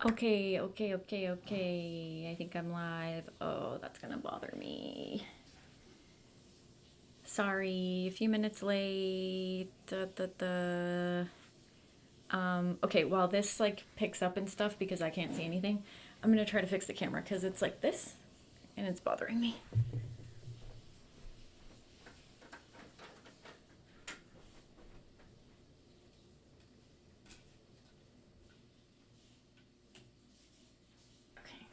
Okay, okay, okay, okay. I think I'm live. Oh, that's gonna bother me. Sorry, a few minutes late. Okay, while this like picks up and stuff because I can't see anything, I'm gonna try to fix the camera because it's like this and it's bothering me. Okay.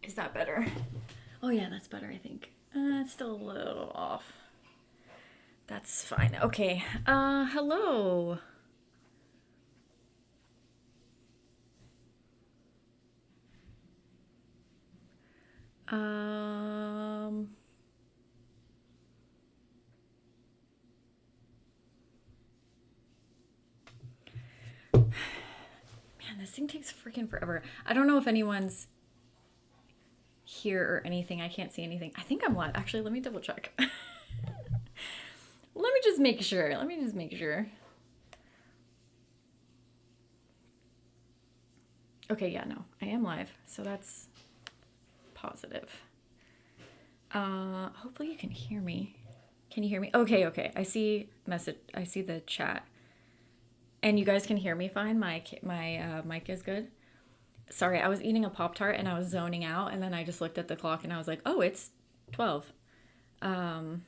Is that better? Oh yeah, that's better, I think. It's still a little off. That's fine. Okay. Hello. Um, Man, this thing takes freaking forever. I don't know if anyone's here or anything. I can't see anything. I think I'm live. Actually, let me double check. Let me just make sure. Let me just make sure. Okay, yeah, no, I am live. So that's positive. Hopefully you can hear me. Can you hear me? Okay, okay. I see message. I see the chat. And you guys can hear me fine. My mic is good. Sorry, I was eating a Pop Tart and I was zoning out, and then I just looked at the clock and I was like, oh, it's 12. Um,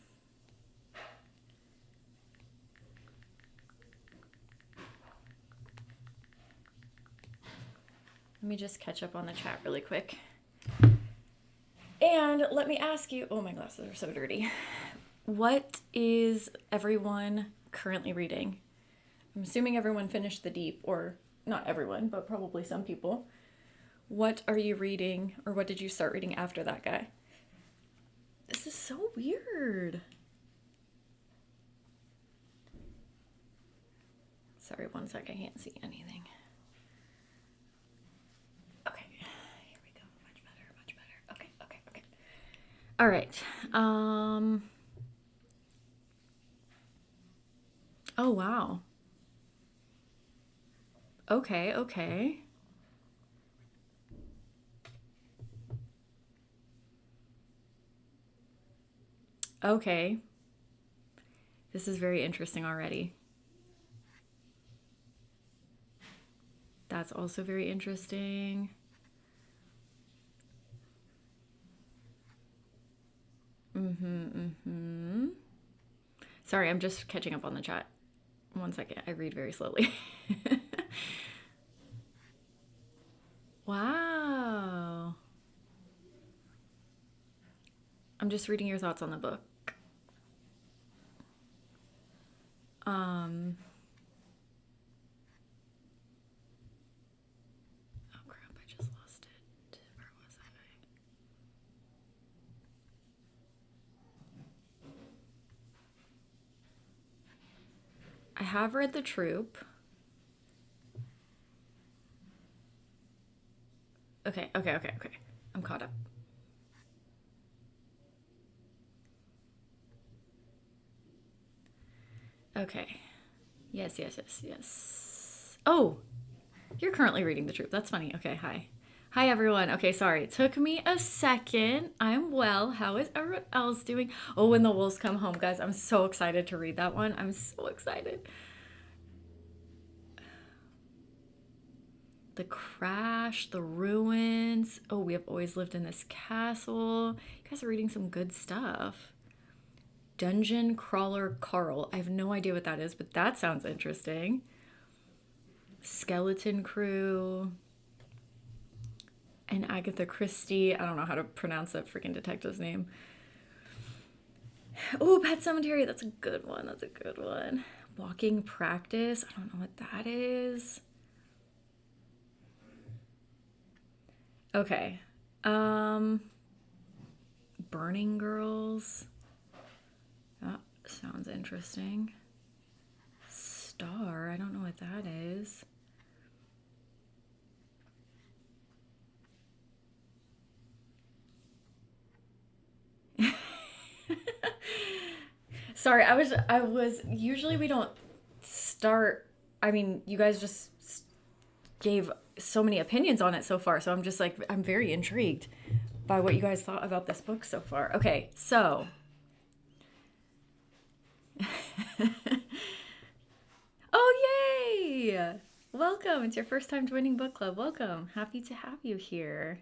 Let me just catch up on the chat really quick. And let me ask you, oh, my glasses are so dirty. What is everyone currently reading? I'm assuming everyone finished The Deep, or not everyone, but probably some people. What are you reading, or what did you start reading after that guy? This is so weird. Sorry, one sec, I can't see anything. Okay, here we go. Much better, much better. Okay, okay, okay. All right. Oh, wow. Okay, okay. Okay. This is very interesting already. That's also very interesting. Sorry, I'm just catching up on the chat. One second, I read very slowly. Wow. I'm just reading your thoughts on the book. Oh crap, I just lost it. Where was I? I have read The Troop. Okay, okay, okay, okay. I'm caught up. Okay. Yes, yes, yes, yes. Oh, you're currently reading The Troop. That's funny. Okay, hi. Hi, everyone. Okay, sorry. It took me a second. I'm well. How is everyone else doing? Oh, When the Wolves Come Home, guys. I'm so excited to read that one. I'm so excited. The Crash, The Ruins. Oh, we have always lived in this castle. You guys are reading some good stuff. Dungeon Crawler Carl. I have no idea what that is, but that sounds interesting. Skeleton Crew. And Agatha Christie. I don't know how to pronounce that freaking detective's name. Oh, Pet Cemetery. That's a good one. That's a good one. Walking Practice. I don't know what that is. Okay. Burning Girls. That sounds interesting. Star. I don't know what that is. Sorry, I was usually we don't start I mean, you guys just gave so many opinions on it so far. So I'm just like, I'm very intrigued by what you guys thought about this book so far. Okay, so. Oh, yay! Welcome. It's your first time joining book club. Welcome. Happy to have you here.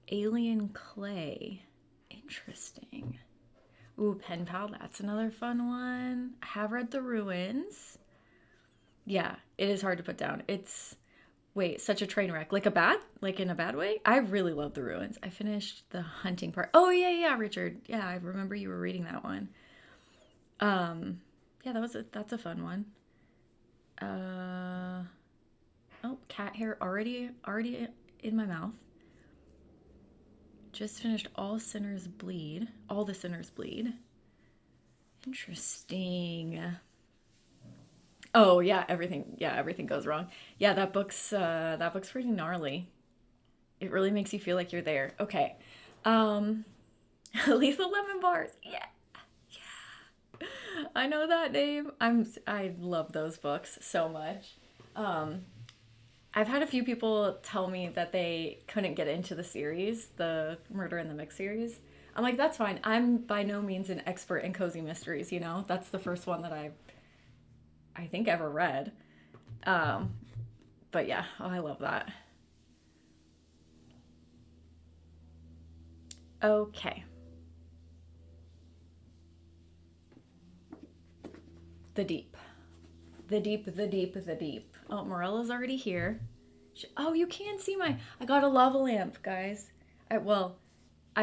Alien Clay. Interesting. Ooh, Pen Pal. That's another fun one. I have read The Ruins. Yeah, it is hard to put down. It's, wait, such a train wreck. Like in a bad way? I really love The Ruins. I finished the hunting part. Oh, yeah, Richard. Yeah, I remember you were reading that one. Yeah, that's a fun one. Oh, cat hair already in my mouth. Just finished All the Sinners Bleed. Interesting. Oh yeah, everything goes wrong. Yeah, that book's pretty gnarly. It really makes you feel like you're there. Okay. Lethal Lemon Bars. Yeah. I know that name. I love those books so much. I've had a few people tell me that they couldn't get into the series, the Murder in the Mix series. I'm like, that's fine. I'm by no means an expert in cozy mysteries, you know? That's the first one that I think ever read. But yeah, oh, I love that. Okay. The Deep. The Deep. Oh, Morella's already here. Oh, you can see I got a lava lamp, guys. I've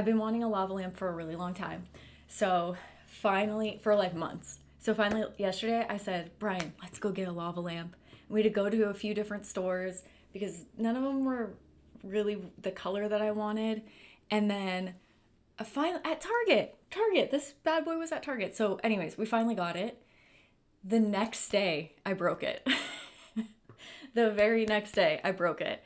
been wanting a lava lamp for a really long time. So finally, for like months. So finally, yesterday I said, Brian, let's go get a lava lamp. We had to go to a few different stores because none of them were really the color that I wanted. And then finally at Target, this bad boy was at Target. So anyways, we finally got it. The next day, I broke it. The very next day, I broke it.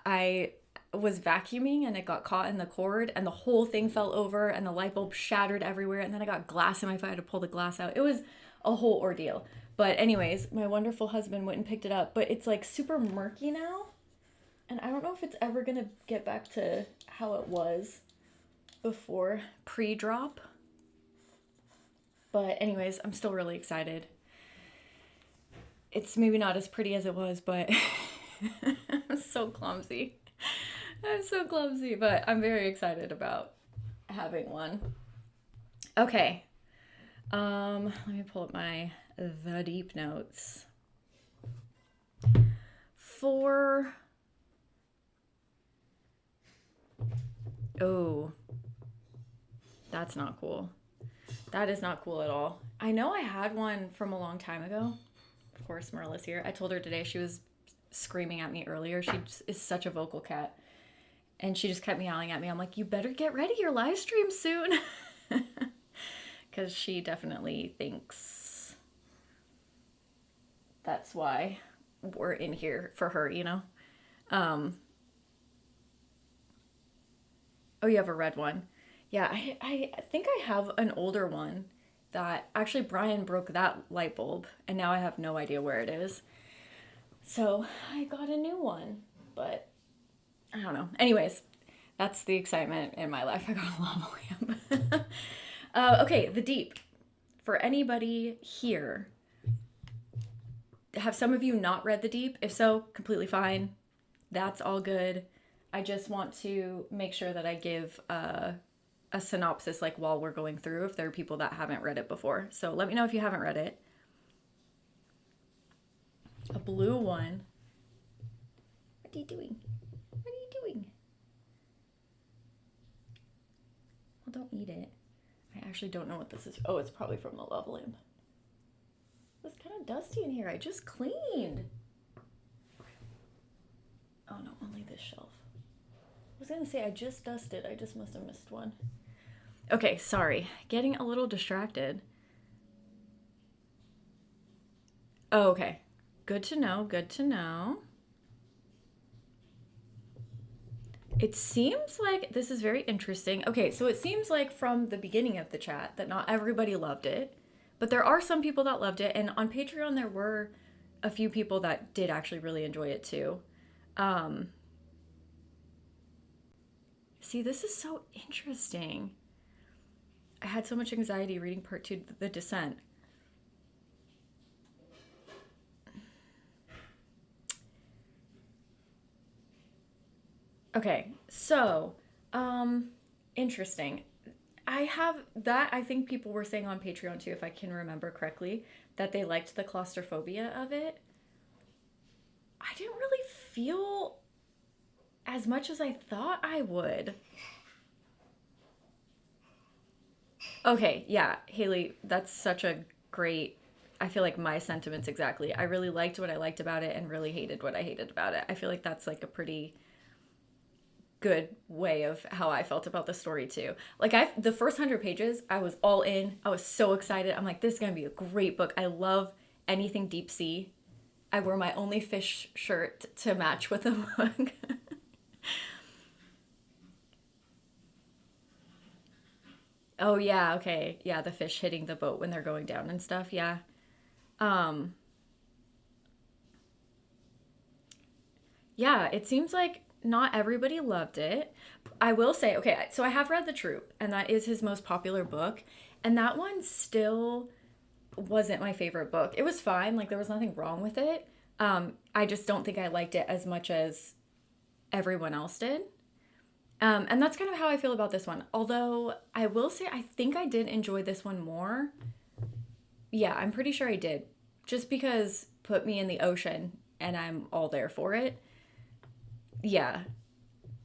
I was vacuuming and it got caught in the cord and the whole thing fell over and the light bulb shattered everywhere. And then I got glass in my foot. I had to pull the glass out. It was a whole ordeal. But anyways, my wonderful husband went and picked it up. But it's like super murky now. And I don't know if it's ever going to get back to how it was before pre-drop. But anyways, I'm still really excited. It's maybe not as pretty as it was, but I'm so clumsy. But I'm very excited about having one. Okay. Let me pull up my The Deep notes. Oh, that's not cool. That is not cool at all. I know I had one from a long time ago. Of course, Marilla's here. I told her today, she was screaming at me earlier. She is such a vocal cat. And she just kept meowing at me. I'm like, you better get ready. Your live stream soon. Because she definitely thinks that's why we're in here for her, you know? Oh, you have a red one. Yeah, I think I have an older one. That actually Brian broke that light bulb and now I have no idea where it is. So I got a new one, but I don't know. Anyways, that's the excitement in my life. I got a lava lamp. Okay, The Deep. For anybody here, have some of you not read The Deep? If so, completely fine. That's all good. I just want to make sure that I give a synopsis like while we're going through if there are people that haven't read it before. So let me know if you haven't read it. A blue one. What are you doing? Well, don't eat it. I actually don't know what this is. Oh, it's probably from the lava lamp. It's kind of dusty in here. I just cleaned. Oh no, only this shelf. I was gonna say I just dusted. I just must have missed one. Okay, sorry. Getting a little distracted. Oh, okay. Good to know. It seems like this is very interesting. Okay, so it seems like from the beginning of the chat that not everybody loved it, but there are some people that loved it. And on Patreon, there were a few people that did actually really enjoy it too. Um, See, this is so interesting. I had so much anxiety reading part two, The Descent. Okay, so, interesting. I have that. I think people were saying on Patreon too, if I can remember correctly, that they liked the claustrophobia of it. I didn't really feel as much as I thought I would. Okay, yeah, Haley, that's such a great. I feel like my sentiments exactly. I really liked what I liked about it and really hated what I hated about it. I feel like that's like a pretty good way of how I felt about the story too. Like the first 100 pages, I was all in. I was so excited. I'm like, this is gonna be a great book. I love anything deep sea. I wore my only fish shirt to match with the book. Oh yeah, okay. Yeah, the fish hitting the boat when they're going down and stuff. Yeah. Um yeah, it seems like not everybody loved it. I will say, okay, so I have read The Troop, and that is his most popular book, and that one still wasn't my favorite book. It was fine, like there was nothing wrong with it. I just don't think I liked it as much as everyone else did. And that's kind of how I feel about this one. Although I will say I think I did enjoy this one more. Yeah, I'm pretty sure I did. Just because put me in the ocean and I'm all there for it. Yeah,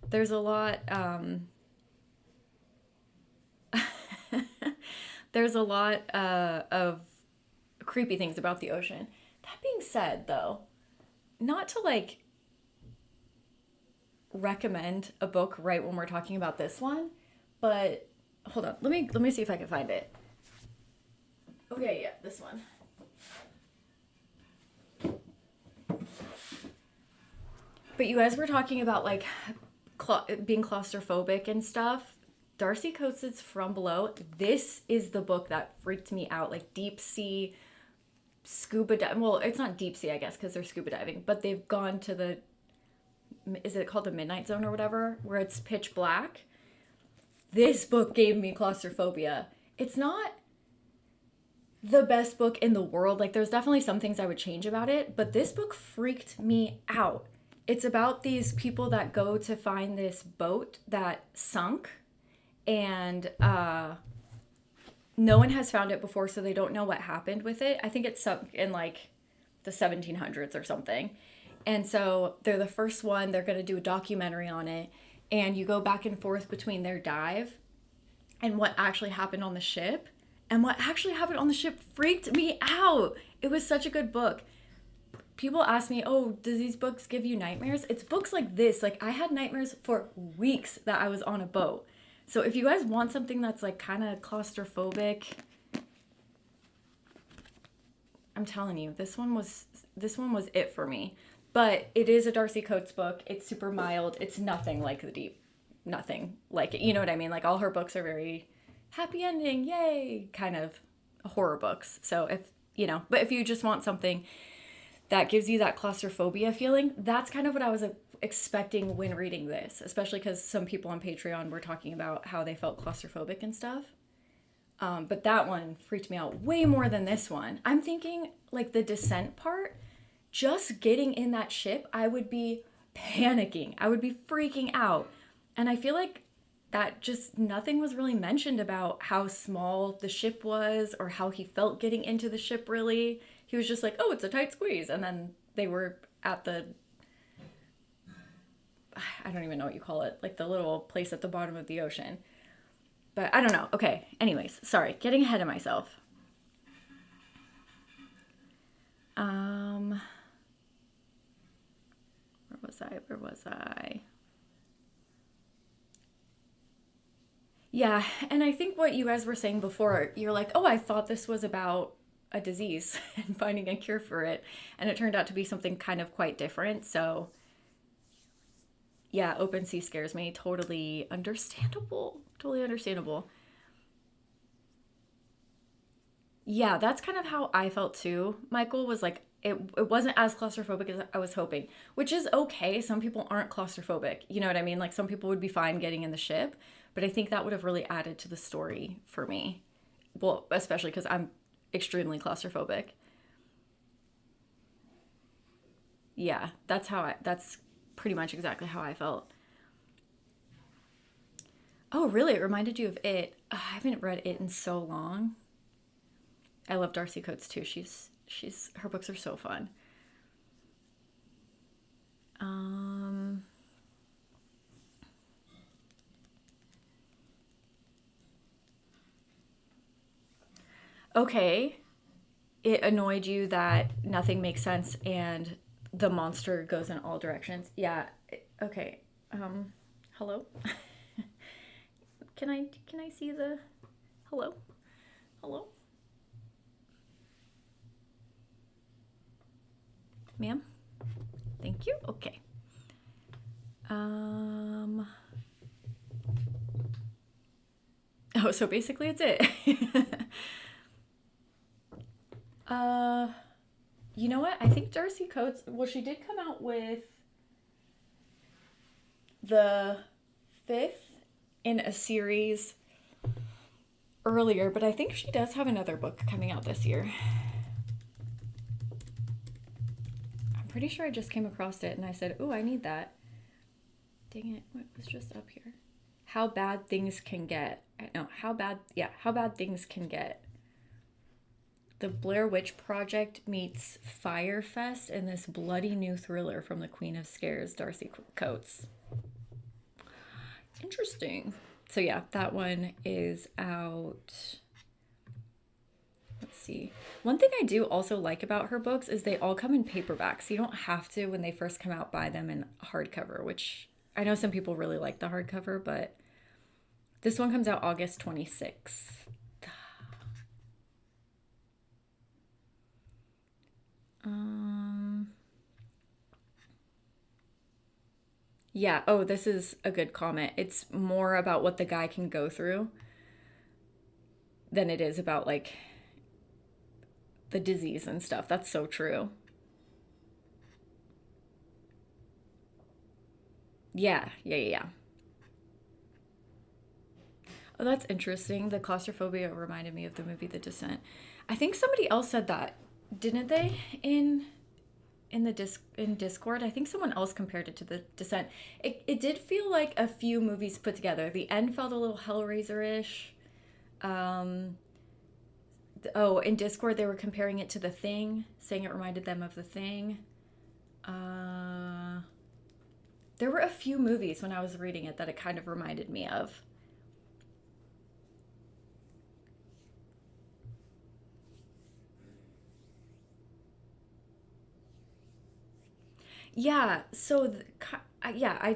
there's a lot there's a lot of creepy things about the ocean. That being said, though, not to like recommend a book right when we're talking about this one, but hold on. Let me see if I can find it. Okay, yeah, this one. But you guys were talking about like being claustrophobic and stuff. Darcy Coates' From Below. This is the book that freaked me out. Like deep sea scuba diving. Well, it's not deep sea, I guess, because they're scuba diving. But they've gone to the, is it called the Midnight Zone or whatever, where it's pitch black. This book gave me claustrophobia. It's not the best book in the world. Like, there's definitely some things I would change about it, but this book freaked me out. It's about these people that go to find this boat that sunk, and no one has found it before, so they don't know what happened with it. I think it sunk in like the 1700s or something. And so they're the first one. They're going to do a documentary on it. And you go back and forth between their dive and what actually happened on the ship. And what actually happened on the ship freaked me out. It was such a good book. People ask me, oh, does these books give you nightmares? It's books like this. Like, I had nightmares for weeks that I was on a boat. So if you guys want something that's like kind of claustrophobic, I'm telling you, this one was it for me. But it is a Darcy Coates book. It's super mild. It's nothing like The Deep. Nothing like it. You know what I mean? Like, all her books are very happy ending, yay, kind of horror books. So but if you just want something that gives you that claustrophobia feeling, that's kind of what I was expecting when reading this, especially because some people on Patreon were talking about how they felt claustrophobic and stuff. But that one freaked me out way more than this one. I'm thinking like the descent part, just getting in that ship, I would be panicking. I would be freaking out. And I feel like that just nothing was really mentioned about how small the ship was or how he felt getting into the ship really. He was just like, oh, it's a tight squeeze. And then they were at the, I don't even know what you call it, like the little place at the bottom of the ocean. But I don't know. Okay. Anyways, sorry, getting ahead of myself. Where was I? Yeah, and I think what you guys were saying before, you're like, oh, I thought this was about a disease and finding a cure for it. And it turned out to be something kind of quite different. So, yeah, open sea scares me. Totally understandable. Totally understandable. Yeah, that's kind of how I felt too. Michael was like, it wasn't as claustrophobic as I was hoping, which is okay. Some people aren't claustrophobic. You know what I mean? Like some people would be fine getting in the ship, but I think that would have really added to the story for me. Well, especially because I'm extremely claustrophobic. Yeah, that's pretty much exactly how I felt. Oh, really? It reminded you of It. I haven't read It in so long. I love Darcy Coates too. She's her books are so fun. Um okay. It annoyed you that nothing makes sense and the monster goes in all directions. Yeah. Okay. Hello? Can I see the hello? Hello? Ma'am? Thank you. Okay. Um Oh, so basically it's it. uh you know what? I think Darcy Coates, well, she did come out with the fifth in a series earlier, but I think she does have another book coming out this year. I'm pretty sure I just came across it and I said, "Ooh, I need that." Dang it, what was just up here? How bad things can get. No, how bad things can get. The Blair Witch Project meets Firefest in this bloody new thriller from the Queen of Scares, Darcy Coates. Interesting. So yeah, that one is out. Let's see. One thing I do also like about her books is they all come in paperback. So you don't have to, when they first come out, buy them in hardcover, which I know some people really like the hardcover, but this one comes out August 26th. Um, yeah, oh, this is a good comment. It's more about what the guy can go through than it is about like the disease and stuff. That's so true. Yeah, yeah, yeah, yeah. Oh, that's interesting. The claustrophobia reminded me of the movie The Descent. I think somebody else said that, didn't they? In the in Discord, I think someone else compared it to The Descent. It did feel like a few movies put together. The end felt a little Hellraiser-ish. Um, oh, in Discord they were comparing it to The Thing, saying it reminded them of The Thing. Uh, there were a few movies when I was reading it that it kind of reminded me of. Yeah, so yeah,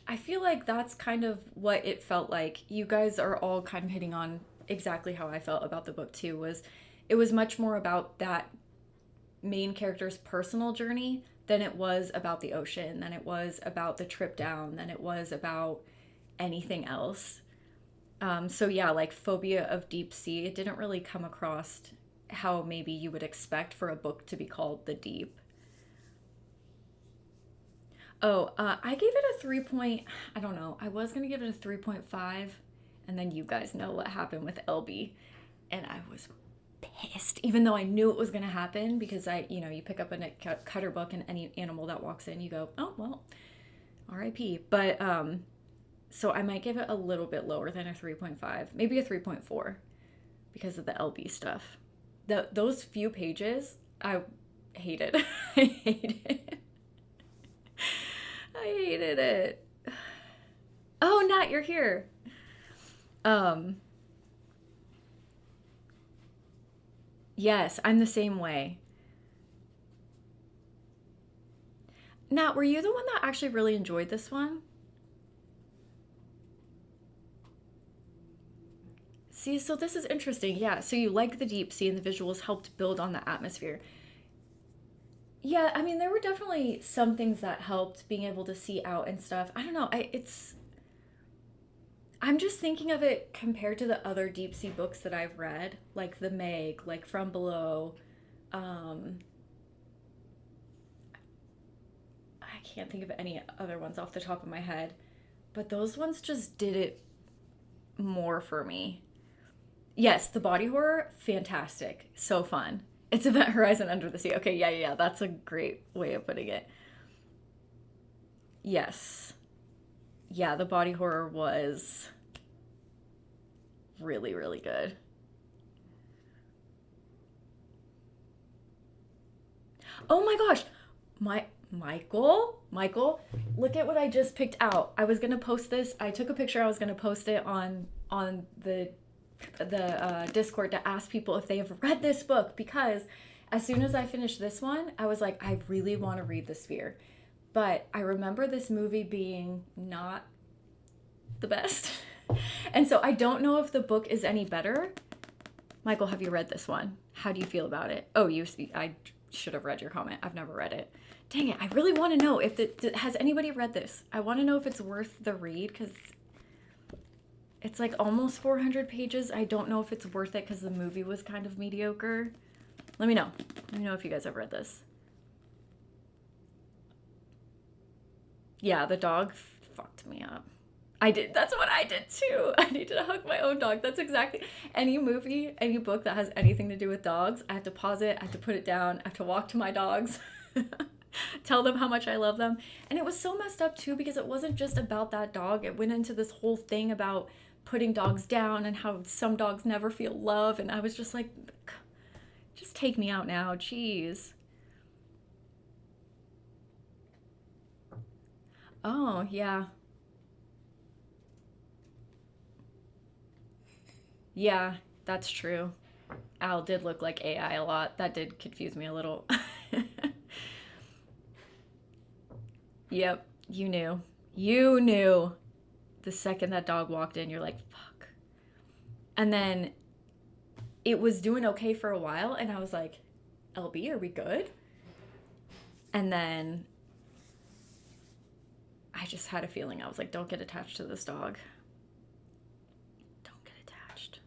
I feel like that's kind of what it felt like. You guys are all kind of hitting on exactly how I felt about the book too. Was it was much more about that main character's personal journey than it was about the ocean, than it was about the trip down, than it was about anything else. So yeah, like phobia of deep sea, it didn't really come across how maybe you would expect for a book to be called The Deep. Oh, I gave it a 3 point, I don't know. I was going to give it a 3.5, and then you guys know what happened with LB, and I was pissed, even though I knew it was going to happen because you pick up a Nick Cutter book and any animal that walks in, you go, "Oh, well, RIP." But so I might give it a little bit lower than a 3.5, maybe a 3.4 because of the LB stuff. Those few pages, I hated. I hated. I hated it. Oh, Nat, you're here. Um, yes, I'm the same way. Nat, were you the one that actually really enjoyed this one? See, so this is interesting. Yeah, so you like the deep sea and the visuals helped build on the atmosphere. Yeah, I mean, there were definitely some things that helped being able to see out and stuff. I don't know. I'm just thinking of it compared to the other deep sea books that I've read, like The Meg, like From Below. Um, can't think of any other ones off the top of my head, but those ones just did it more for me. Yes, the body horror, fantastic. So fun. It's Event Horizon Under the Sea. Okay, yeah. That's a great way of putting it. Yes. Yeah, the body horror was really, really good. Oh my gosh. Michael, look at what I just picked out. I was going to post this. I took a picture. I was going to post it on the Discord to ask people if they have read this book, because as soon as I finished this one, I was like, I really want to read The Sphere. But I remember this movie being not the best. And so I don't know if the book is any better. Michael, have you read this one? How do you feel about it? Oh, I should have read your comment. I've never read it. Dang it. I really want to know if has anybody read this? I want to know if it's worth the read, because it's like almost 400 pages. I don't know if it's worth it because the movie was kind of mediocre. Let me know. Let me know if you guys have read this. Yeah, the dog fucked me up. I did. That's what I did too. I needed to hug my own dog. That's exactly any movie, any book that has anything to do with dogs. I have to pause it. I have to put it down. I have to walk to my dogs, tell them how much I love them. And it was so messed up too, because it wasn't just about that dog. It went into this whole thing about putting dogs down and how some dogs never feel love. And I was just like, just take me out now. Jeez. Oh, yeah. Yeah, that's true. Al did look like AI a lot. That did confuse me a little. Yep, you knew. You knew. The second that dog walked in, you're like, fuck. And then it was doing okay for a while, and I was like, LB, are we good? And then I just had a feeling. I was like, don't get attached to this dog. Don't get attached.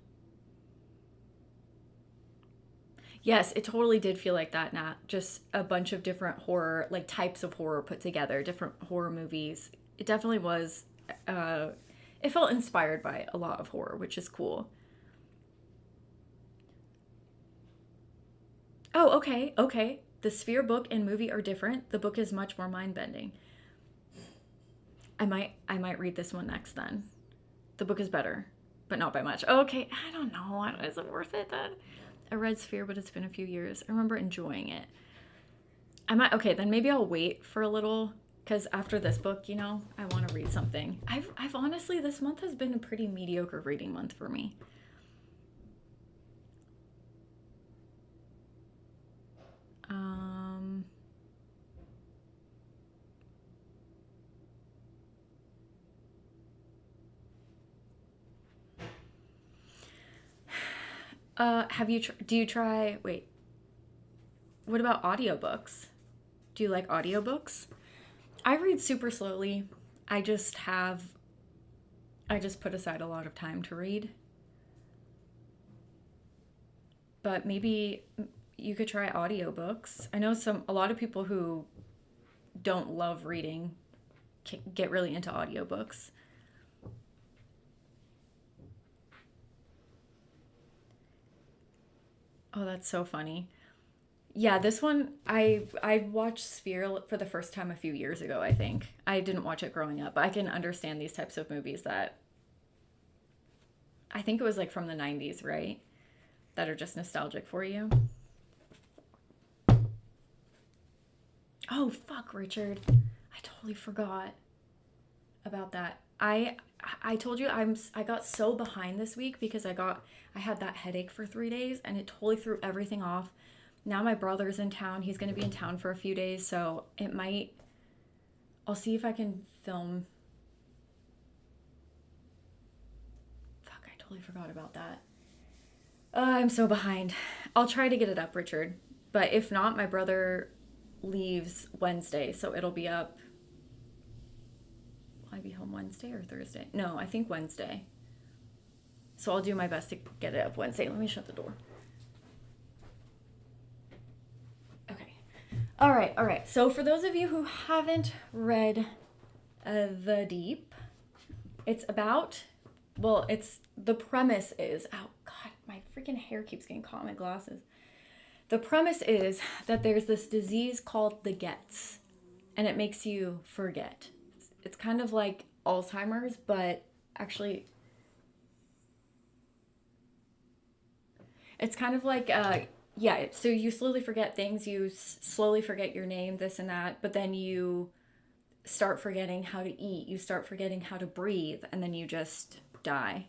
Yes, it totally did feel like that, Nat. Just a bunch of different horror, like types of horror put together, different horror movies. It definitely was, it felt inspired by a lot of horror, which is cool. Oh, okay. The Sphere book and movie are different. The book is much more mind-bending. I might read this one next then. The book is better, but not by much. Okay, I don't know. Is it worth it then? I read Sphere, but it's been a few years. I remember enjoying it. Okay, then maybe I'll wait for a little, because after this book, I want to read something. I've honestly, this month has been a pretty mediocre reading month for me. Wait, what about audiobooks? Do you like audiobooks? I read super slowly. I just put aside a lot of time to read. But maybe you could try audiobooks. I know a lot of people who don't love reading get really into audiobooks. Oh, that's so funny. Yeah, this one I watched Sphere for the first time a few years ago, I think. I didn't watch it growing up, but I can understand these types of movies that I think it was like from the 90s, right? That are just nostalgic for you. Oh, fuck, Richard. I totally forgot about that. I told you I got so behind this week because I had that headache for 3 days and it totally threw everything off. Now my brother's in town. He's going to be in town for a few days, so I'll see if I can film. Fuck, I totally forgot about that. I'm so behind. I'll try to get it up, Richard. But if not, my brother leaves Wednesday, so it'll be up. Will I be home Wednesday or Thursday? No, I think Wednesday. So I'll do my best to get it up Wednesday. Let me shut the door. Okay. All right, all right. So for those of you who haven't read The Deep, it's about, well, it's, the premise is, oh God, my freaking hair keeps getting caught in my glasses. The premise is that there's this disease called the Gets, and it makes you forget. It's kind of like Alzheimer's, but actually, it's kind of like, yeah, so you slowly forget things, you slowly forget your name, this and that, but then you start forgetting how to eat, you start forgetting how to breathe, and then you just die.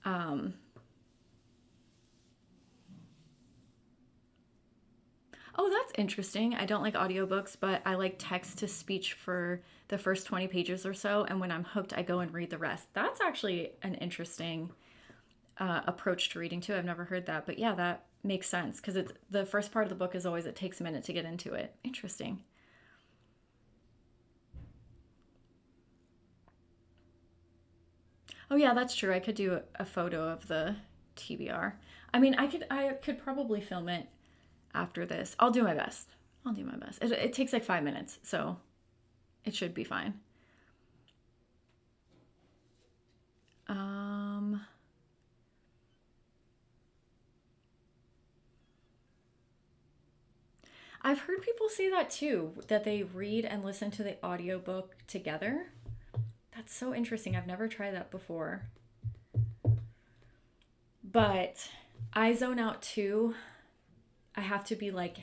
Oh, that's interesting. I don't like audiobooks, but I like text to speech for the first 20 pages or so, and when I'm hooked, I go and read the rest. That's actually an interesting approach to reading too. I've never heard that, but yeah, that makes sense because it's the first part of the book is always it takes a minute to get into it. Interesting. Oh yeah, that's true. I could do a photo of the TBR. I mean, I could probably film it after this. I'll do my best. I'll do my best. It takes like 5 minutes, so it should be fine. Um, I've heard people say that too, that they read and listen to the audiobook together. That's so interesting. I've never tried that before. But I zone out too. I have to be like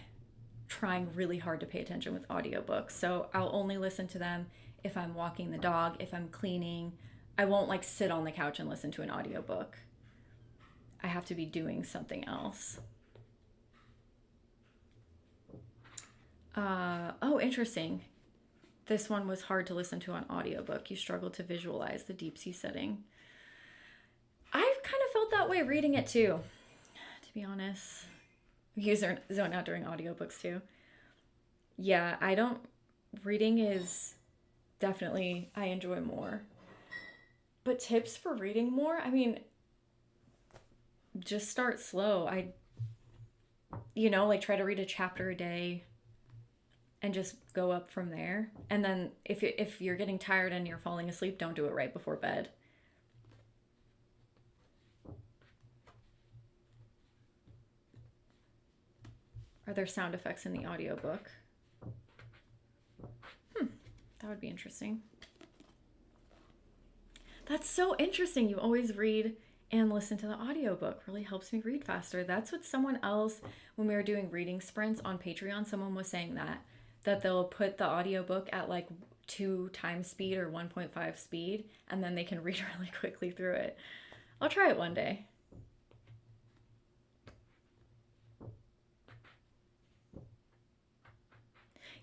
trying really hard to pay attention with audiobooks. So I'll only listen to them if I'm walking the dog, if I'm cleaning. I won't like sit on the couch and listen to an audiobook. I have to be doing something else. Oh, interesting. This one was hard to listen to on audiobook. You struggled to visualize the deep sea setting. I've kind of felt that way reading it too, to be honest. You zone out during audiobooks too. Yeah, I don't. Reading is definitely, I enjoy more. But tips for reading more? I mean, just start slow. Like try to read a chapter a day and just go up from there. And then if you're getting tired and you're falling asleep, don't do it right before bed. Are there sound effects in the audiobook? That would be interesting. That's so interesting. You always read and listen to the audiobook. Really helps me read faster. That's what someone else, when we were doing reading sprints on Patreon, someone was saying that they'll put the audiobook at like 2 times speed or 1.5 speed, and then they can read really quickly through it. I'll try it one day.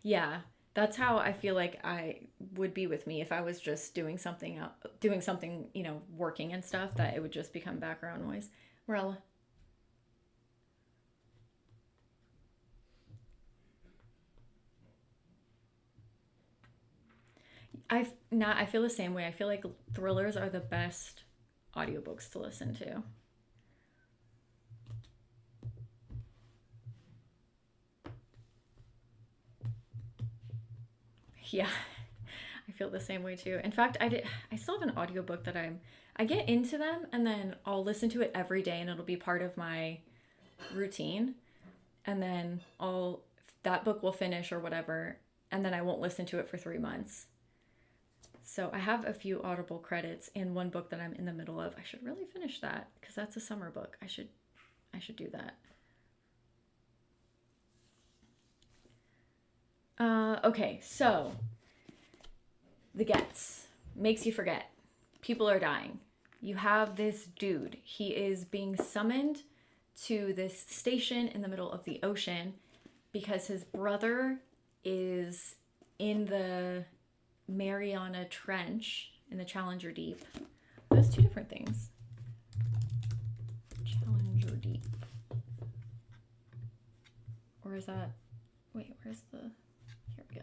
Yeah, that's how I feel like I would be with me if I was just doing something, working and stuff, that it would just become background noise. Morella. I feel the same way. I feel like thrillers are the best audiobooks to listen to. Yeah, I feel the same way too. In fact, I still have an audiobook that I get into them and then I'll listen to it every day and it'll be part of my routine. And then that book will finish or whatever, and then I won't listen to it for 3 months. So I have a few Audible credits and one book that I'm in the middle of. I should really finish that because that's a summer book. I should do that. Okay, so the Gets makes you forget. People are dying. You have this dude. He is being summoned to this station in the middle of the ocean because his brother is in the Mariana Trench in the Challenger Deep. Those two different things. Challenger Deep. Or is that... Wait, where's the... Here we go.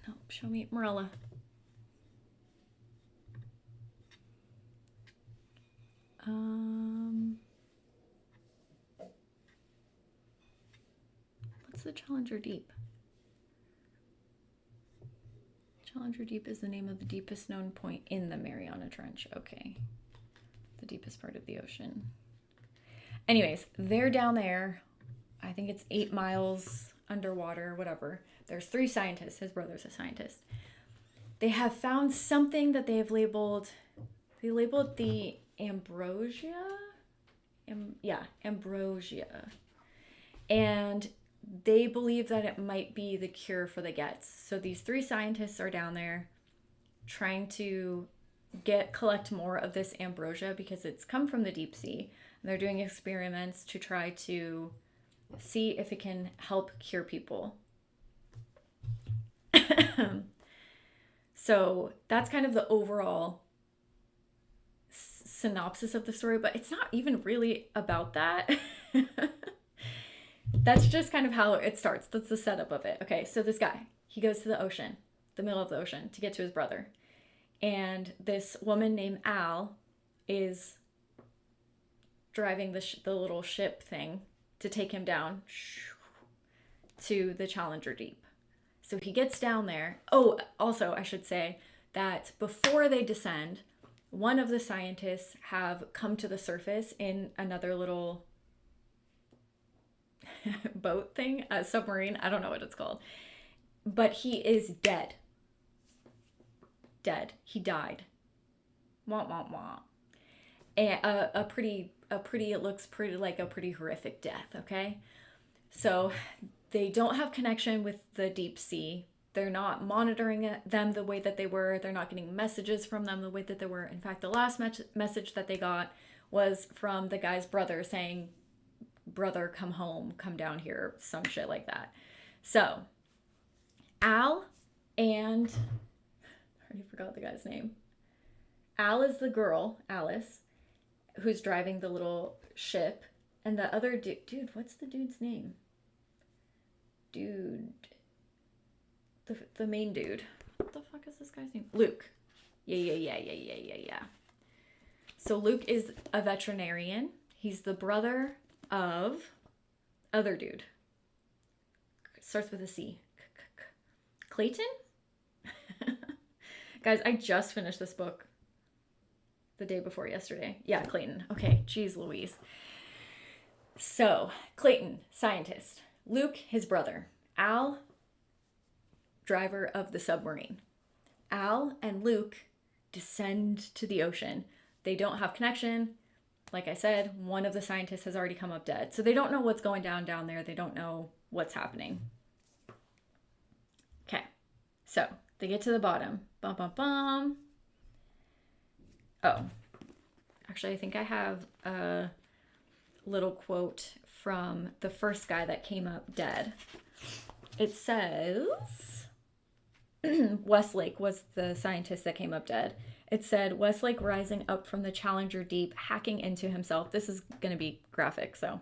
No, show me Morella. What's the Challenger Deep? Challenger Deep is the name of the deepest known point in the Mariana Trench. Okay. The deepest part of the ocean. Anyways, they're down there. I think it's 8 miles underwater, whatever. There's 3 scientists. His brother's a scientist. They have found something that they have labeled. They labeled the ambrosia. Ambrosia. And they believe that it might be the cure for the Gets. So these 3 scientists are down there trying to collect more of this ambrosia because it's come from the deep sea. And they're doing experiments to try to see if it can help cure people. So that's kind of the overall synopsis of the story, but it's not even really about that. That's just kind of how it starts. That's the setup of it. Okay, so this guy, he goes to the ocean, the middle of the ocean, to get to his brother. And this woman named Al is driving the little ship thing to take him down to the Challenger Deep. So he gets down there. Oh, also, I should say that before they descend, one of the scientists have come to the surface in another little boat thing, a submarine. I don't know what it's called. But he is dead. Dead. He died. Wah, wah, wah. And it looks pretty like a pretty horrific death, okay? So they don't have connection with the deep sea. They're not monitoring them the way that they were. They're not getting messages from them the way that they were. In fact, the last message that they got was from the guy's brother saying, "Brother, come home, come down here," some shit like that. So Al and I already forgot the guy's name. Al is the girl, Alice, who's driving the little ship, and the other dude, what's the dude's name? The main dude. What the fuck is this guy's name? Luke. Yeah. So Luke is a veterinarian. He's the brother of other dude. Starts with a C. Clayton? Guys, I just finished this book the day before yesterday. Yeah, Clayton. Okay, geez Louise. So, Clayton, scientist. Luke, his brother. Al, driver of the submarine. Al and Luke descend to the ocean. They don't have connection. Like I said, one of the scientists has already come up dead. So they don't know what's going down there. They don't know what's happening. Okay, so they get to the bottom. Bum, bum, bum. Oh, actually, I think I have a little quote from the first guy that came up dead. It says, Westlake was the scientist that came up dead. It said, Westlake rising up from the Challenger Deep, hacking into himself. This is going to be graphic, so.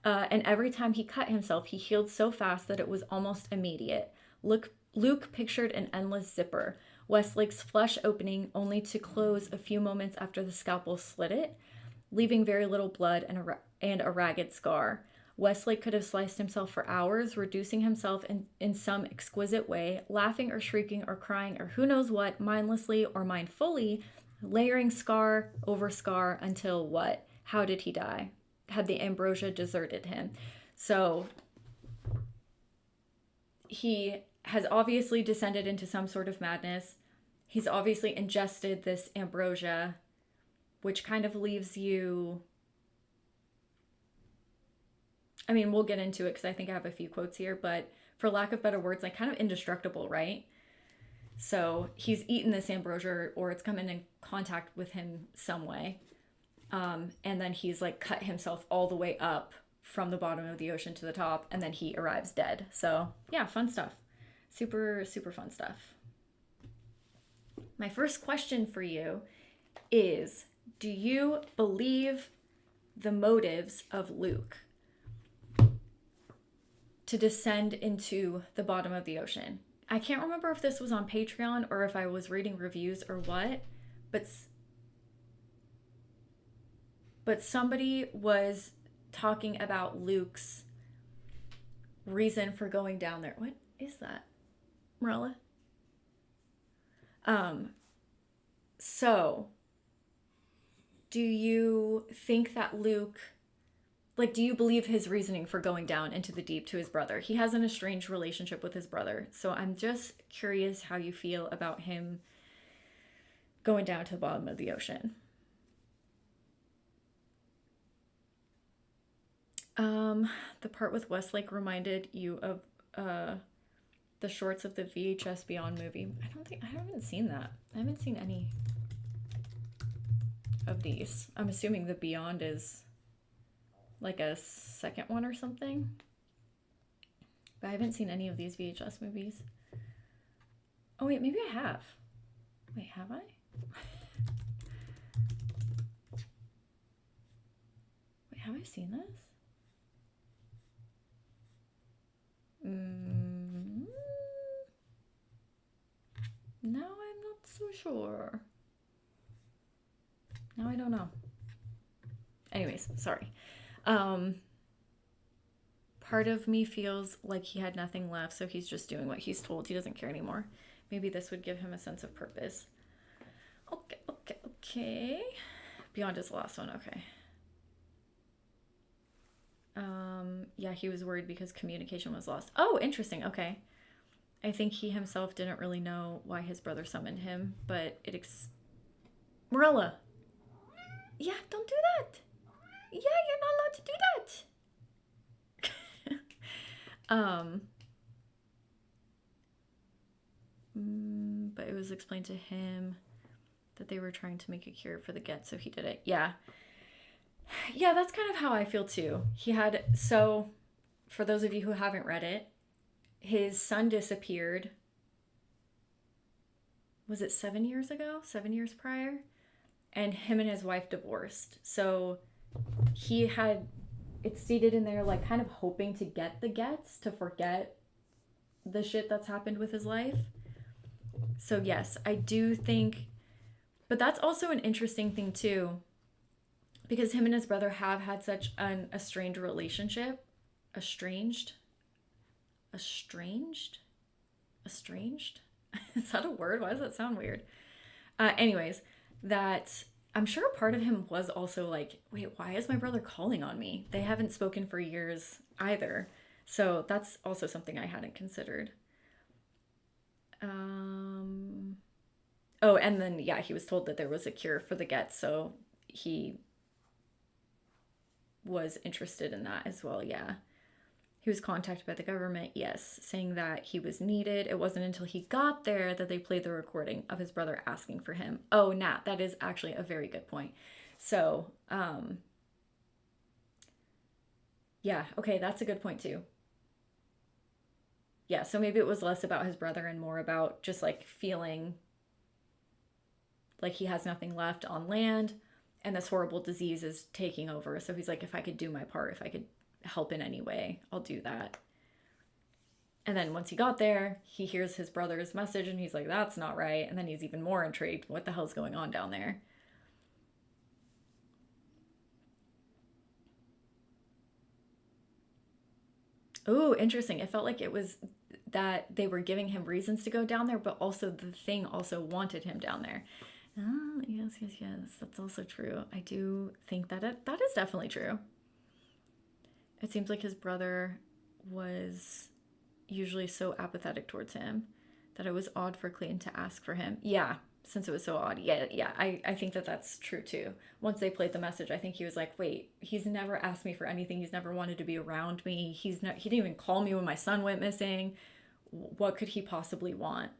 And every time he cut himself, he healed so fast that it was almost immediate. Luke pictured an endless zipper. Westlake's flesh opening only to close a few moments after the scalpel slit it, leaving very little blood and a ragged scar. Westlake could have sliced himself for hours, reducing himself in some exquisite way, laughing or shrieking or crying or who knows what, mindlessly or mindfully, layering scar over scar until what? How did he die? Had the ambrosia deserted him? So he has obviously descended into some sort of madness. He's obviously ingested this ambrosia, which kind of leaves you... I mean, we'll get into it because I think I have a few quotes here, but for lack of better words, like kind of indestructible, right? So he's eaten this ambrosia or it's come in contact with him some way. And then he's like cut himself all the way up from the bottom of the ocean to the top, and then he arrives dead. So yeah, fun stuff. Super, super fun stuff. My first question for you is, do you believe the motives of Luke to descend into the bottom of the ocean? I can't remember if this was on Patreon or if I was reading reviews or what, but somebody was talking about Luke's reason for going down there. What is that, Morella? So do you think that Luke, like, do you believe his reasoning for going down into the deep to his brother? He has an estranged relationship with his brother. So I'm just curious how you feel about him going down to the bottom of the ocean. The part with Westlake reminded you of the shorts of the VHS Beyond movie. I haven't seen that. I haven't seen any of these. I'm assuming the Beyond is like a second one or something. But I haven't seen any of these VHS movies. Oh wait, maybe I have. Wait, have I? Wait, have I seen this? Now I'm not so sure. Now I don't know. Anyways, sorry. Part of me feels like he had nothing left, so he's just doing what he's told. He doesn't care anymore. Maybe this would give him a sense of purpose. Okay. Beyond is the last one, okay. Yeah, he was worried because communication was lost. Oh, interesting, okay. I think he himself didn't really know why his brother summoned him, but Morella! Yeah, don't do that! Yeah, you're not allowed to do that! But it was explained to him that they were trying to make a cure for the Get, so he did it. Yeah, that's kind of how I feel too. So, for those of you who haven't read it, his son disappeared. Was it 7 years ago? 7 years prior? And him and his wife divorced. So he had it stated in there, like, kind of hoping to get the Gets, to forget the shit that's happened with his life. So yes, I do think, but that's also an interesting thing too, because him and his brother have had such an estranged relationship. Estranged? Is that a word? Why does that sound weird? Anyways, that I'm sure a part of him was also like, wait, why is my brother calling on me? They haven't spoken for years either. So that's also something I hadn't considered. Oh, and then, yeah, he was told that there was a cure for the Get, so he was interested in that as well, yeah. He was contacted by the government, yes, saying that he was needed. It wasn't until he got there that they played the recording of his brother asking for him. Oh, Nat, that is actually a very good point. So, yeah, okay, that's a good point too. Yeah, so maybe it was less about his brother and more about just like feeling like he has nothing left on land and this horrible disease is taking over. So he's like, if I could do my part, if I could help in any way, I'll do that. And then once he got there, he hears his brother's message and he's like, that's not right. And then he's even more intrigued. What the hell's going on down there? Oh, interesting. It felt like it was that they were giving him reasons to go down there, but also the thing also wanted him down there. Oh, yes. That's also true. I do think that that is definitely true. It seems like his brother was usually so apathetic towards him that it was odd for Clayton to ask for him. Yeah, since it was so odd. Yeah, I think that that's true too. Once they played the message, I think he was like, wait, he's never asked me for anything. He's never wanted to be around me. He didn't even call me when my son went missing. What could he possibly want?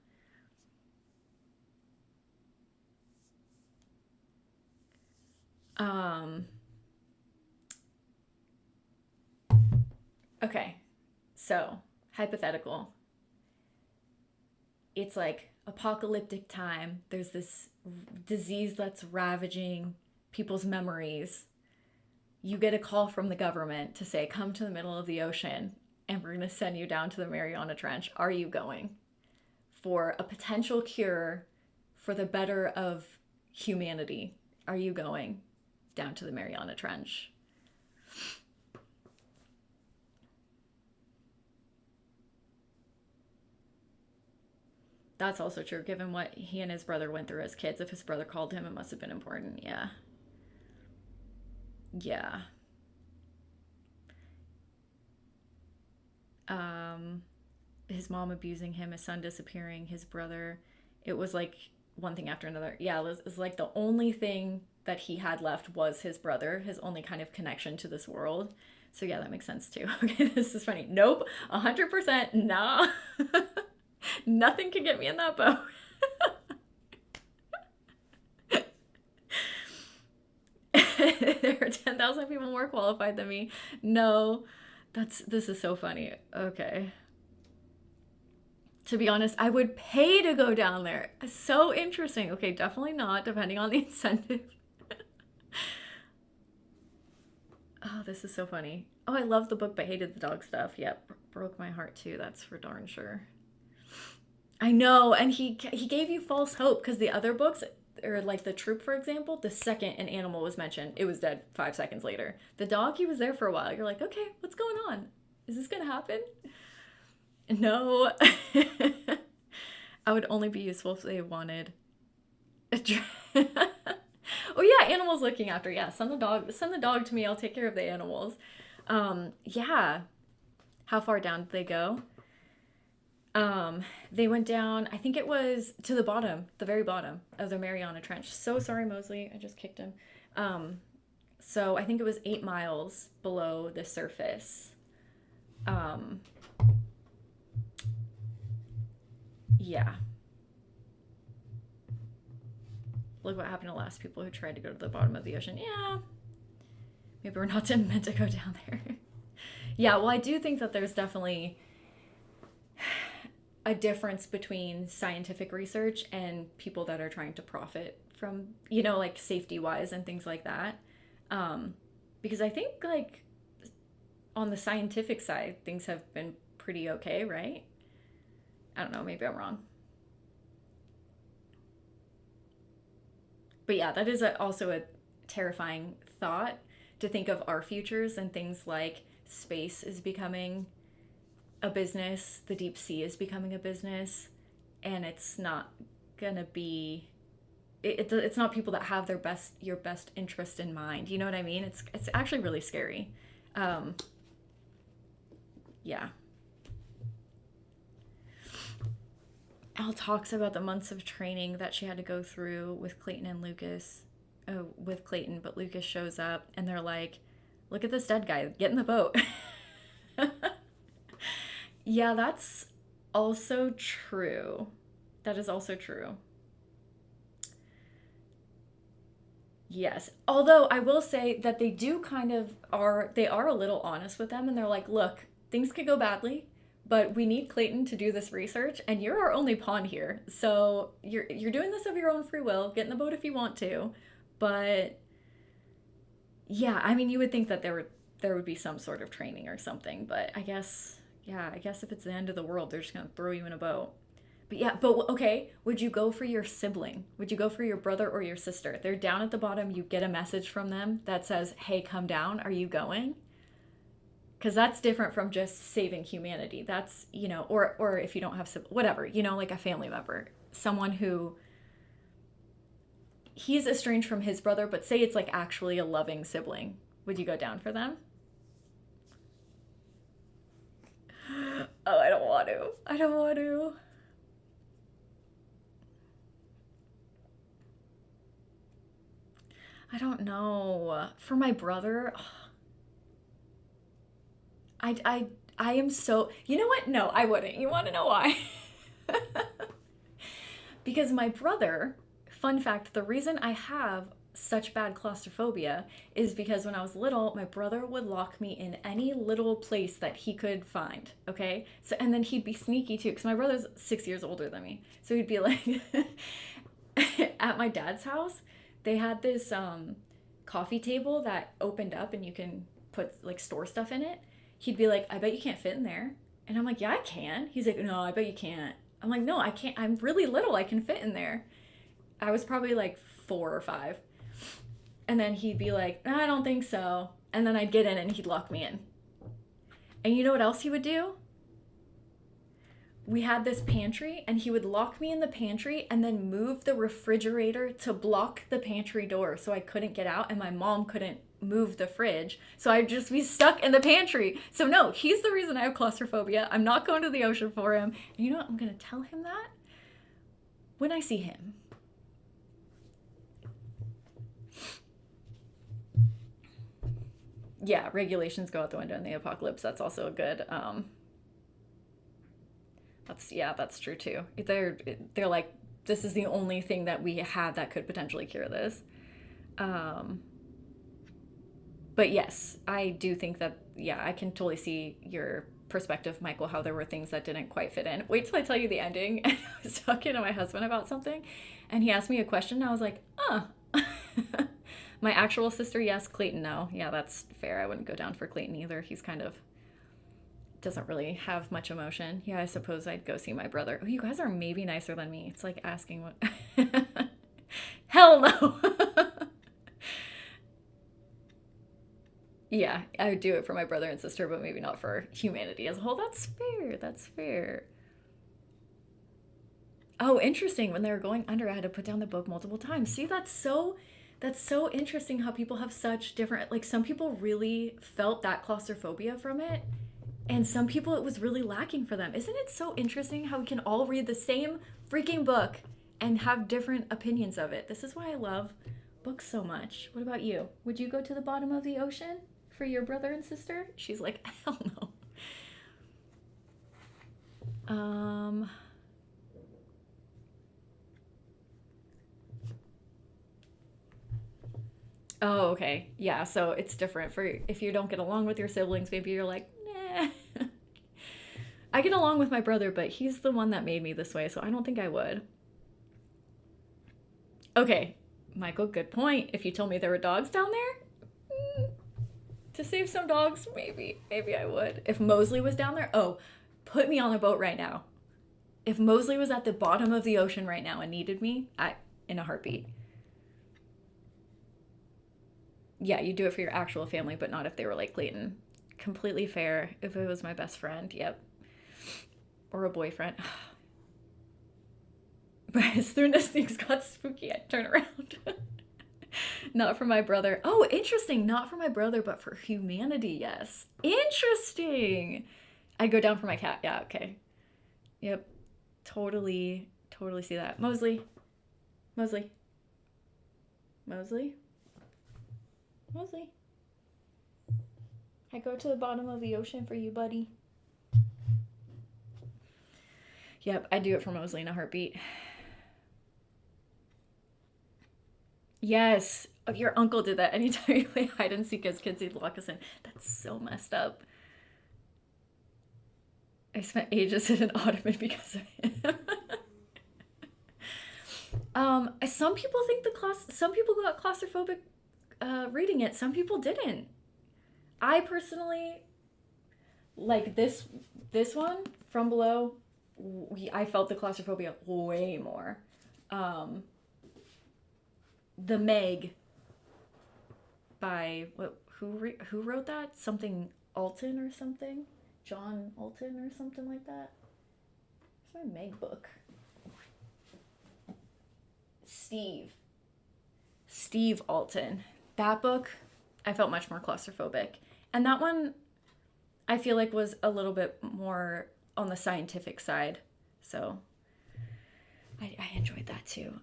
Okay, so hypothetical. It's like apocalyptic time. There's this disease that's ravaging people's memories. You get a call from the government to say, come to the middle of the ocean and we're going to send you down to the Mariana Trench. Are you going? For a potential cure for the better of humanity. Are you going down to the Mariana Trench? That's also true, given what he and his brother went through as kids. If his brother called him, it must have been important. Yeah. Yeah. Um, his mom abusing him, his son disappearing, his brother. It was like one thing after another. Yeah, it was like the only thing that he had left was his brother, his only kind of connection to this world. So yeah, that makes sense too. Okay, this is funny. Nope, 100% nah. Nothing can get me in that boat. There are 10,000 people more qualified than me. No, this is so funny. Okay. To be honest, I would pay to go down there. So interesting. Okay, definitely not, depending on the incentive. Oh, this is so funny. Oh, I love the book but hated the dog stuff. Yep, broke my heart too. That's for darn sure. I know, and he gave you false hope because the other books, or like the troop, for example, the second an animal was mentioned, it was dead 5 seconds later. The dog, he was there for a while. You're like, okay, what's going on? Is this gonna happen? No. I would only be useful if they wanted a oh yeah, animals looking after. Yeah, send the dog to me. I'll take care of the animals. Yeah. How far down did they go? They went down, I think it was to the bottom, the very bottom of the Mariana Trench. So sorry, Mosley. I just kicked him. So I think it was 8 miles below the surface. Yeah. Look what happened to the last people who tried to go to the bottom of the ocean. Yeah. Maybe we're not meant to go down there. Yeah, well, I do think that there's definitely a difference between scientific research and people that are trying to profit from, like safety wise and things like that. Because I think like on the scientific side, things have been pretty okay, right? I don't know, maybe I'm wrong. But yeah, that is also a terrifying thought to think of our futures and things like space is becoming a business, the deep sea is becoming a business, and it's not gonna be it's not people that have your best interest in mind. You know what I mean? It's actually really scary. Yeah. Elle talks about the months of training that she had to go through with Clayton and Lucas. With Clayton, but Lucas shows up and they're like, look at this dead guy, get in the boat. Yeah, that's also true. That is also true. Yes. Although I will say that they do they are a little honest with them, and they're like, look, things could go badly, but we need Clayton to do this research and you're our only pawn here. So you're doing this of your own free will. Get in the boat if you want to. But yeah, I mean, you would think that there would be some sort of training or something, but I guess if it's the end of the world, they're just going to throw you in a boat. But yeah, okay, would you go for your sibling? Would you go for your brother or your sister? They're down at the bottom, you get a message from them that says, hey, come down, are you going? Because that's different from just saving humanity. That's, or if you don't have whatever, like a family member, someone who he's estranged from his brother, but say it's like actually a loving sibling. Would you go down for them? Oh, I don't want to. I don't want to. I don't know. For my brother, I am so... You know what? No, I wouldn't. You want to know why? Because my brother, fun fact, the reason I have such bad claustrophobia is because when I was little, my brother would lock me in any little place that he could find, okay? So, and then he'd be sneaky too, because my brother's 6 years older than me. So he'd be like, at my dad's house, they had this coffee table that opened up and you can store stuff in it. He'd be like, I bet you can't fit in there. And I'm like, yeah, I can. He's like, no, I bet you can't. I'm like, no, I can't. I'm really little. I can fit in there. I was probably like 4 or 5. And then he'd be like, I don't think so. And then I'd get in and he'd lock me in. And you know what else he would do? we had this pantry, and he would lock me in the pantry and then move the refrigerator to block the pantry door so I couldn't get out, and my mom couldn't move the fridge. So I'd just be stuck in the pantry. So no, he's the reason I have claustrophobia. I'm not going to the ocean for him. And you know what? I'm going to tell him that when I see him. Yeah, regulations go out the window in the apocalypse. That's also a good, that's true too. They're like, this is the only thing that we have that could potentially cure this. But yes, I do think that, yeah, I can totally see your perspective, Michael, how there were things that didn't quite fit in. Wait till I tell you the ending. And I was talking to my husband about something, and he asked me a question, and I was like, My actual sister, yes. Clayton, no. Yeah, that's fair. I wouldn't go down for Clayton either. He's kind of doesn't really have much emotion. Yeah, I suppose I'd go see my brother. Oh, you guys are maybe nicer than me. It's like asking what... Hell no! Yeah, I would do it for my brother and sister, but maybe not for humanity as a whole. That's fair. That's fair. Oh, interesting. When they were going under, I had to put down the book multiple times. See, that's so interesting how people have such different, like, some people really felt that claustrophobia from it, and some people it was really lacking for them. Isn't it so interesting how we can all read the same freaking book and have different opinions of it? This is why I love books so much. What about you? Would you go to the bottom of the ocean for your brother and sister? She's like, hell no. Oh, okay. Yeah, so it's different for if you don't get along with your siblings, maybe you're like, nah. I get along with my brother, but he's the one that made me this way, so I don't think I would. Okay, Michael, good point. If you told me there were dogs down there, to save some dogs, maybe I would. If Mosley was down there, oh, put me on a boat right now. If Mosley was at the bottom of the ocean right now and needed me, in a heartbeat. Yeah, you do it for your actual family, but not if they were like Clayton. Completely fair. If it was my best friend, yep. Or a boyfriend. But as soon as things got spooky, I'd turn around. Not for my brother. Oh, interesting. Not for my brother, but for humanity, yes. Interesting. I'd go down for my cat. Yeah, okay. Yep. Totally see that. Mosley. I go to the bottom of the ocean for you, buddy. Yep, I do it for Mosley in a heartbeat. Yes, your uncle did that. Anytime you play hide and seek as kids, he'd lock us in. That's so messed up. I spent ages in an ottoman because of him. Some people think some people got claustrophobic reading it. Some people didn't. I personally, like this one, From Below, I felt the claustrophobia way more. The Meg by who wrote that? Something Alton or something? John Alton or something like that? It's my Meg book. Steve Alton. That book, I felt much more claustrophobic. And that one, I feel like was a little bit more on the scientific side. So I enjoyed that too.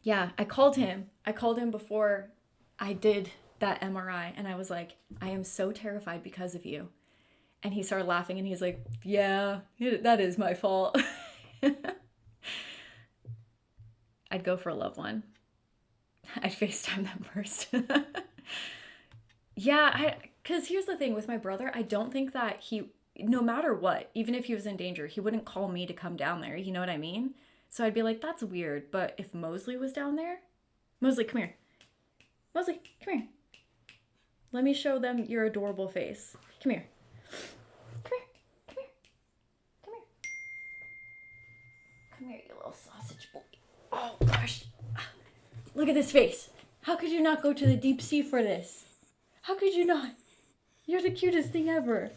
Yeah, I called him before I did that MRI, and I was like, I am so terrified because of you. And he started laughing, and he's like, yeah, that is my fault. I'd go for a loved one. I'd FaceTime them first. Yeah, because here's the thing with my brother, I don't think that no matter what, even if he was in danger, he wouldn't call me to come down there, you know what I mean? So I'd be like, that's weird, but if Mosley was down there, Mosley, come here. Mosley, come here. Let me show them your adorable face. Come here. Come here, you little sausage boy. Oh, gosh. Look at this face. How could you not go to the deep sea for this? How could you not? You're the cutest thing ever.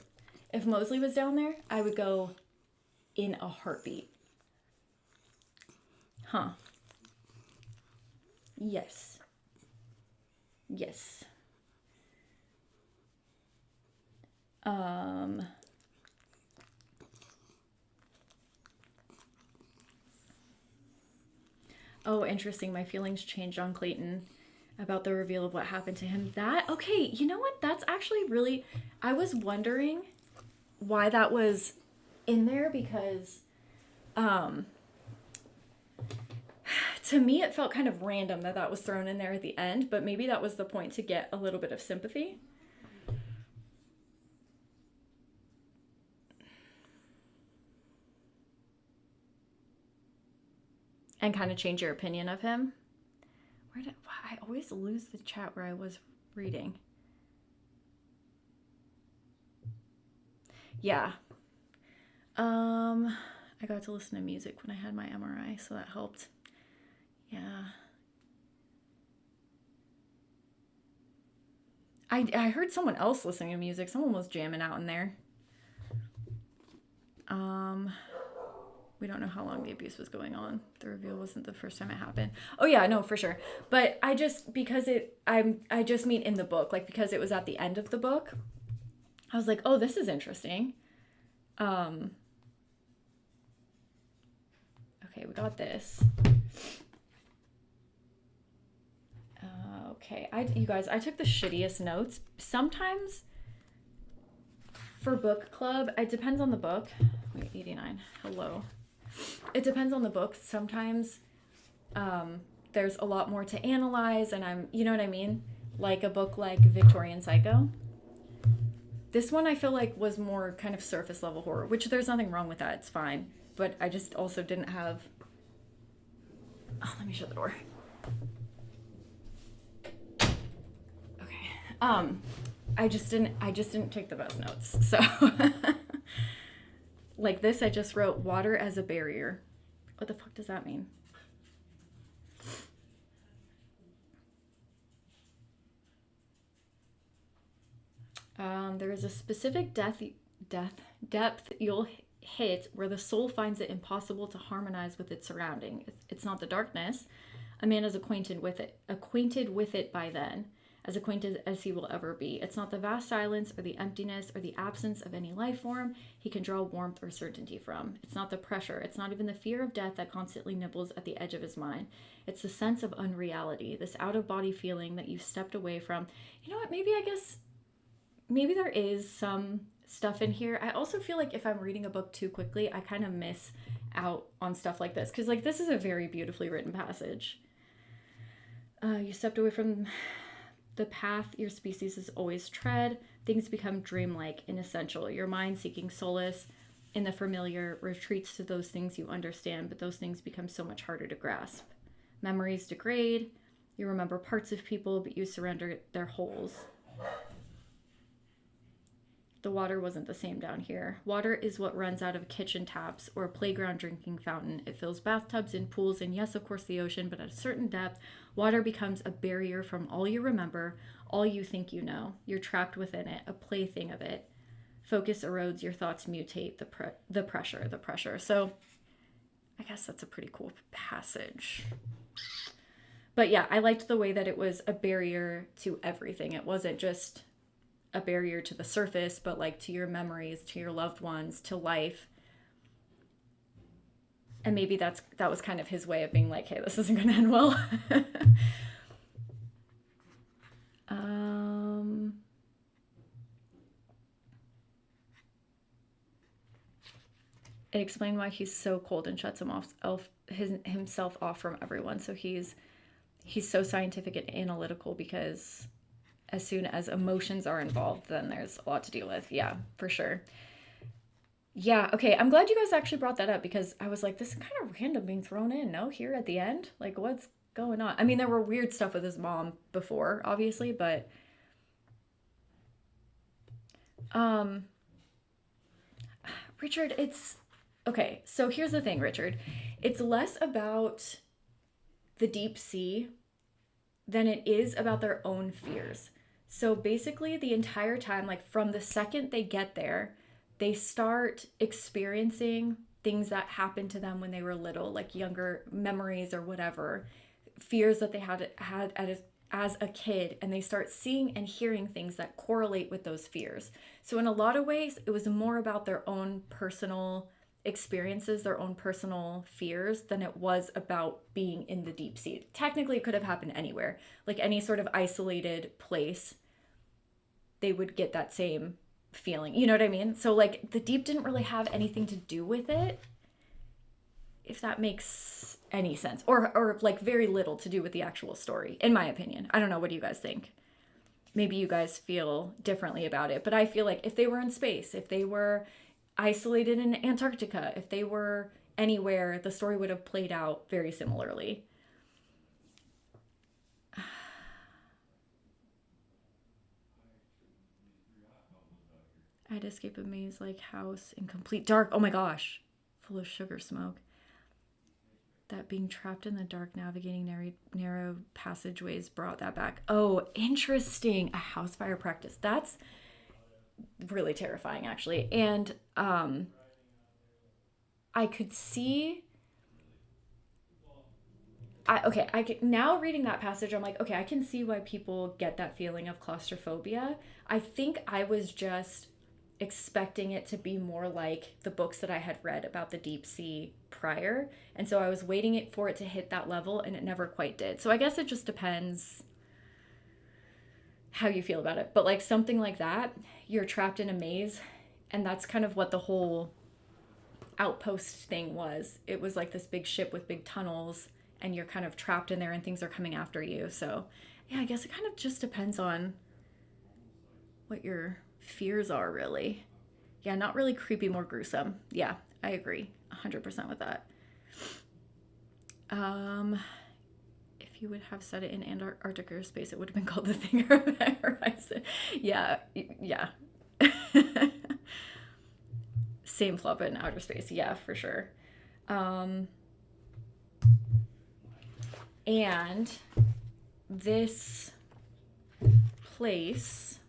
If Mosley was down there, I would go in a heartbeat. Huh. Yes. Yes. Oh, interesting. My feelings changed on Clayton about the reveal of what happened to him. Okay, you know what? That's actually really, I was wondering why that was in there because, to me, it felt kind of random that was thrown in there at the end, but maybe that was the point to get a little bit of sympathy. And kind of change your opinion of him. I always lose the chat where I was reading. Yeah. I got to listen to music when I had my MRI, so that helped. Yeah. I heard someone else listening to music. Someone was jamming out in there. We don't know how long the abuse was going on. The reveal wasn't the first time it happened. Oh yeah, no, for sure. But I just mean in the book, like because it was at the end of the book, I was like, oh, this is interesting. Okay, we got this. Okay, you guys, I took the shittiest notes. Sometimes for book club, it depends on the book. Wait, 89. Hello. It depends on the book. Sometimes there's a lot more to analyze and you know what I mean? Like a book like Victorian Psycho. This one I feel like was more kind of surface level horror, which there's nothing wrong with that. It's fine. But I just also didn't have... Oh, let me shut the door. Okay. I just didn't take the best notes. So like this, I just wrote water as a barrier. What the fuck does that mean? There is a specific depth you'll hit where the soul finds it impossible to harmonize with its surrounding. It's not the darkness. A man is acquainted with it by then, as acquainted as he will ever be. It's not the vast silence or the emptiness or the absence of any life form he can draw warmth or certainty from. It's not the pressure. It's not even the fear of death that constantly nibbles at the edge of his mind. It's the sense of unreality, this out-of-body feeling that you've stepped away from. You know what? Maybe there is some stuff in here. I also feel like if I'm reading a book too quickly, I kind of miss out on stuff like this. Because like this is a very beautifully written passage. You stepped away from the path your species has always tread. Things become dreamlike, inessential. Your mind, seeking solace in the familiar, retreats to those things you understand, but those things become so much harder to grasp. Memories degrade. You remember parts of people, but you surrender their wholes. The water wasn't the same down here. Water is what runs out of kitchen taps or a playground drinking fountain. It fills bathtubs and pools and yes, of course, the ocean, but at a certain depth, water becomes a barrier from all you remember, all you think you know. You're trapped within it, a plaything of it. Focus erodes, your thoughts mutate, the pressure. So I guess that's a pretty cool passage. But yeah, I liked the way that it was a barrier to everything. It wasn't just a barrier to the surface, but like to your memories, to your loved ones, to life. And maybe that was kind of his way of being like, hey, this isn't going to end well. It explained why he's so cold and shuts himself off from everyone. So he's so scientific and analytical because as soon as emotions are involved, then there's a lot to deal with. Yeah, for sure. Yeah, okay. I'm glad you guys actually brought that up because I was like, this is kind of random being thrown in, no? Here at the end? Like, what's going on? I mean, there were weird stuff with his mom before, obviously, but... Richard, it's... Okay, so here's the thing, Richard. It's less about the deep sea than it is about their own fears. So basically, the entire time, like from the second they get there, they start experiencing things that happened to them when they were little, like younger memories or whatever, fears that they had as a kid, and they start seeing and hearing things that correlate with those fears. So in a lot of ways, it was more about their own personal experiences, their own personal fears, than it was about being in the deep sea. Technically, it could have happened anywhere, like any sort of isolated place, they would get that same feeling. You know what I mean? So like the deep didn't really have anything to do with it, if that makes any sense, or like very little to do with the actual story, in my opinion. I don't know. What do you guys think? Maybe you guys feel differently about it, but I feel like if they were in space, if they were isolated in Antarctica, if they were anywhere, the story would have played out very similarly. I'd escape a maze-like house in complete dark. Oh my gosh, full of sugar smoke. That being trapped in the dark, navigating narrow passageways brought that back. Oh, interesting. A house fire practice. That's really terrifying, actually. And I could see. Now reading that passage, I'm like, okay, I can see why people get that feeling of claustrophobia. I think I was just expecting it to be more like the books that I had read about the deep sea prior. And so I was waiting for it to hit that level, and it never quite did. So I guess it just depends how you feel about it. But like something like that, you're trapped in a maze, and that's kind of what the whole outpost thing was. It was like this big ship with big tunnels, and you're kind of trapped in there and things are coming after you. So yeah, I guess it kind of just depends on what your fears are, really. Yeah, not really creepy, more gruesome. Yeah, I agree 100% with that. If you would have said it in Antarctica space, it would have been called the Thing Horizon. Yeah, yeah. Same flop in outer space. Yeah, for sure. And this place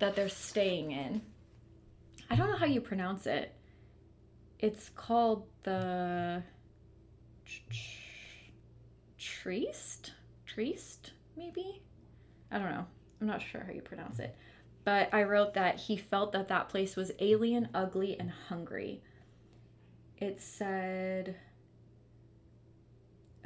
that they're staying in, I don't know how you pronounce it. It's called the Trieste, maybe? I don't know. I'm not sure how you pronounce it. But I wrote that he felt that that place was alien, ugly, and hungry. It said,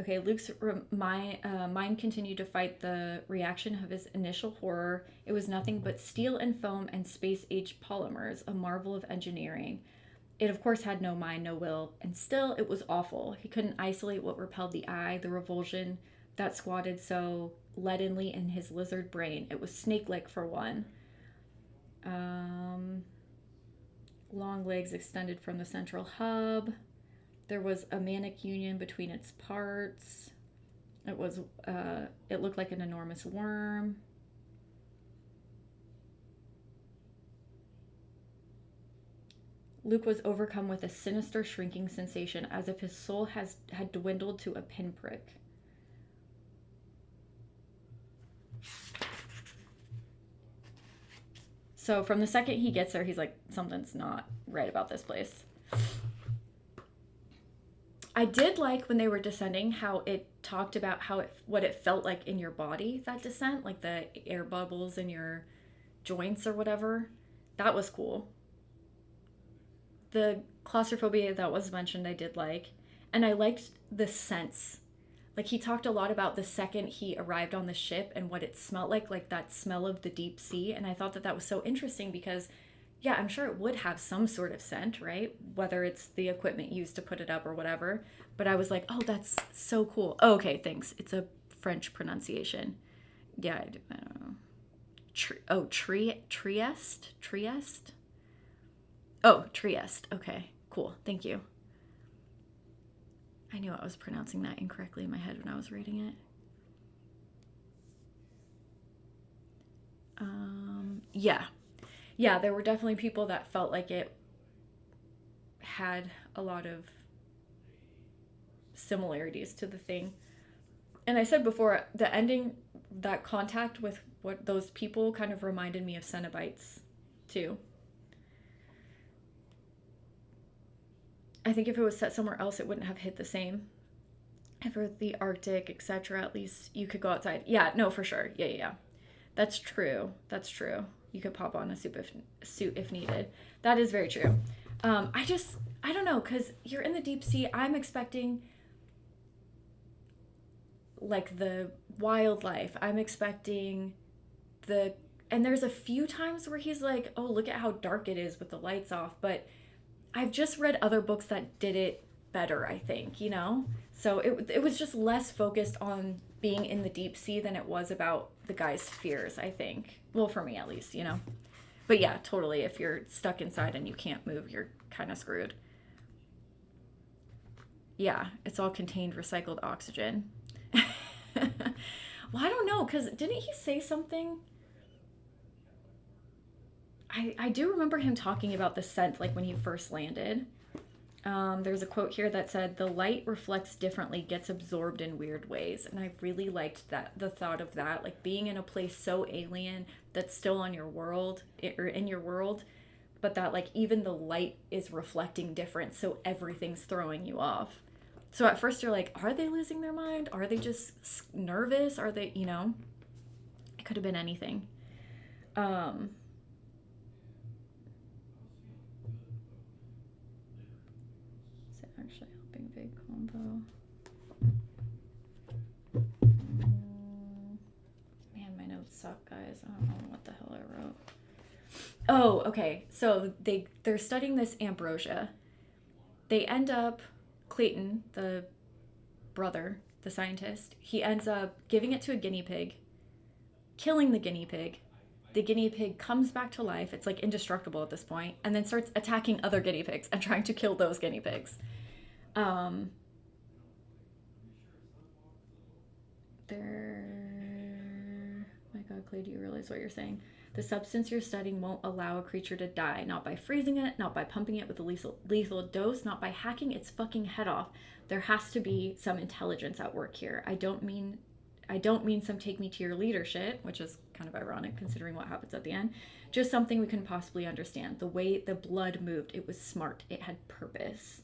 okay, Luke's mind continued to fight the reaction of his initial horror. It was nothing but steel and foam and space-age polymers, a marvel of engineering. It, of course, had no mind, no will, and still it was awful. He couldn't isolate what repelled the eye, the revulsion that squatted so leadenly in his lizard brain. It was snake-like for one. Long legs extended from the central hub. There was a manic union between its parts. It looked like an enormous worm. Luke was overcome with a sinister shrinking sensation, as if his soul had dwindled to a pinprick. So from the second he gets there, he's like, something's not right about this place. I did like when they were descending how it talked about what it felt like in your body, that descent, like the air bubbles in your joints or whatever. That was cool. The claustrophobia that was mentioned, I did like. And I liked the sense. Like, he talked a lot about the second he arrived on the ship and what it smelled like that smell of the deep sea. And I thought that was so interesting because, yeah, I'm sure it would have some sort of scent, right? Whether it's the equipment used to put it up or whatever. But I was like, oh, that's so cool. Oh, okay, thanks. It's a French pronunciation. Yeah, I don't know. Trieste? Trieste? Oh, Trieste. Okay, cool. Thank you. I knew I was pronouncing that incorrectly in my head when I was reading it. Yeah, there were definitely people that felt like it had a lot of similarities to the thing. And I said before, the ending that contact with what those people kind of reminded me of Cenobites too. I think if it was set somewhere else, it wouldn't have hit the same. If it were the Arctic, etc., at least you could go outside. Yeah, no, for sure. Yeah. That's true. That's true. You could pop on a suit if needed. That is very true. I don't know, because you're in the deep sea. I'm expecting like the wildlife. I'm expecting and there's a few times where he's like, oh, look at how dark it is with the lights off. But I've just read other books that did it better, I think, you know? So it was just less focused on being in the deep sea than it was about the guy's fears, I think. Well, for me at least, you know? But yeah, totally. If you're stuck inside and you can't move, you're kind of screwed. Yeah, it's all contained recycled oxygen. Well, I don't know, because didn't he say something? I do remember him talking about the scent, like when he first landed. There's a quote here that said, "The light reflects differently, gets absorbed in weird ways." And I really liked that, the thought of that, like being in a place so alien that's still on your world, or in your world, but that like even the light is reflecting different, so everything's throwing you off. So at first you're like, are they losing their mind? Are they just nervous? Are they, you know? It could have been anything. Is it actually helping big combo? Man, my notes suck, guys. I don't know what the hell I wrote. Oh, okay. So they're studying this ambrosia. They end up, Clayton, the brother, the scientist, he ends up giving it to a guinea pig, killing the guinea pig. The guinea pig comes back to life. It's like indestructible at this point, and then starts attacking other guinea pigs and trying to kill those guinea pigs. My God, Clay, do you realize what you're saying? The substance you're studying won't allow a creature to die, not by freezing it, not by pumping it with a lethal dose, not by hacking its fucking head off. There has to be some intelligence at work here. I don't mean some take me to your leader shit, which is kind of ironic considering what happens at the end. Just something we can possibly understand. The way the blood moved, it was smart. It had purpose.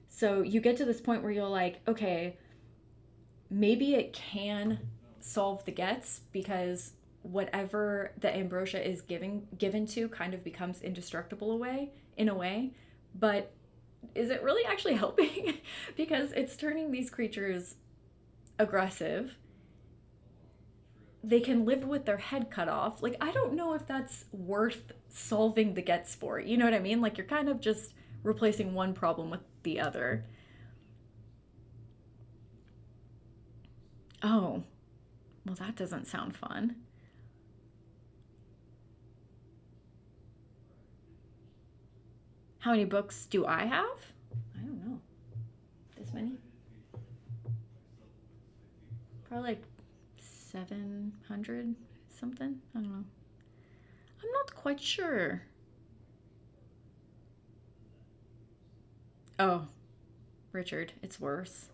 So you get to this point where you're like, okay, maybe it can solve the gets, because whatever the ambrosia is given to kind of becomes indestructible in a way, but is it really actually helping? Because it's turning these creatures aggressive. They can live with their head cut off. Like, I don't know if that's worth solving the gets for. You know what I mean? Like, you're kind of just replacing one problem with the other. Oh, well, that doesn't sound fun. How many books do I have? I don't know. This many? Probably like 700 something. I don't know. I'm not quite sure. Oh, Richard, it's worse.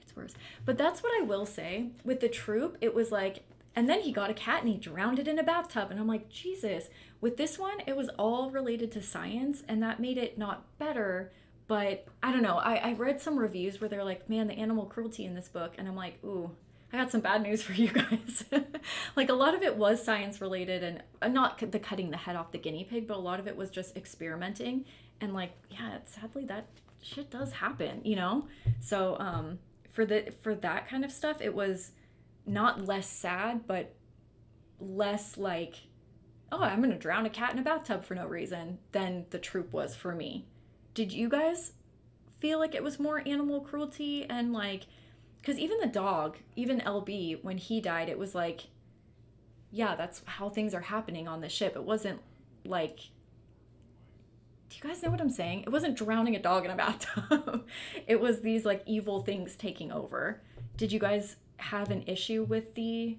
It's worse. But that's what I will say. With the troop, it was like, and then he got a cat and he drowned it in a bathtub. And I'm like, Jesus. With this one, it was all related to science, and that made it not better. But I don't know. I read some reviews where they're like, man, the animal cruelty in this book. And I'm like, ooh, I got some bad news for you guys. Like, a lot of it was science related, and not the cutting the head off the guinea pig, but a lot of it was just experimenting. And like, yeah, sadly that shit does happen, you know? So for that kind of stuff, it was not less sad, but less like, oh, I'm gonna drown a cat in a bathtub for no reason, than the troop was for me. Did you guys feel like it was more animal cruelty? And like, because even the dog, even LB, when he died, it was like, yeah, that's how things are happening on the ship. It wasn't like, do you guys know what I'm saying? It wasn't drowning a dog in a bathtub. It was these like evil things taking over. Did you guys have an issue with the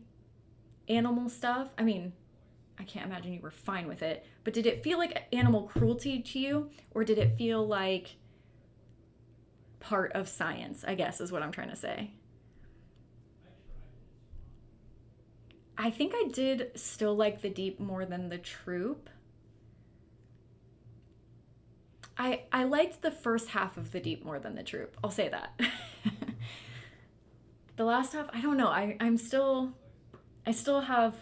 animal stuff? I mean, I can't imagine you were fine with it, but did it feel like animal cruelty to you, or did it feel like part of science, I guess is what I'm trying to say? I think I did still like The Deep more than The Troop. I liked the first half of The Deep more than The Troop. I'll say that. The last half, I don't know. I still have,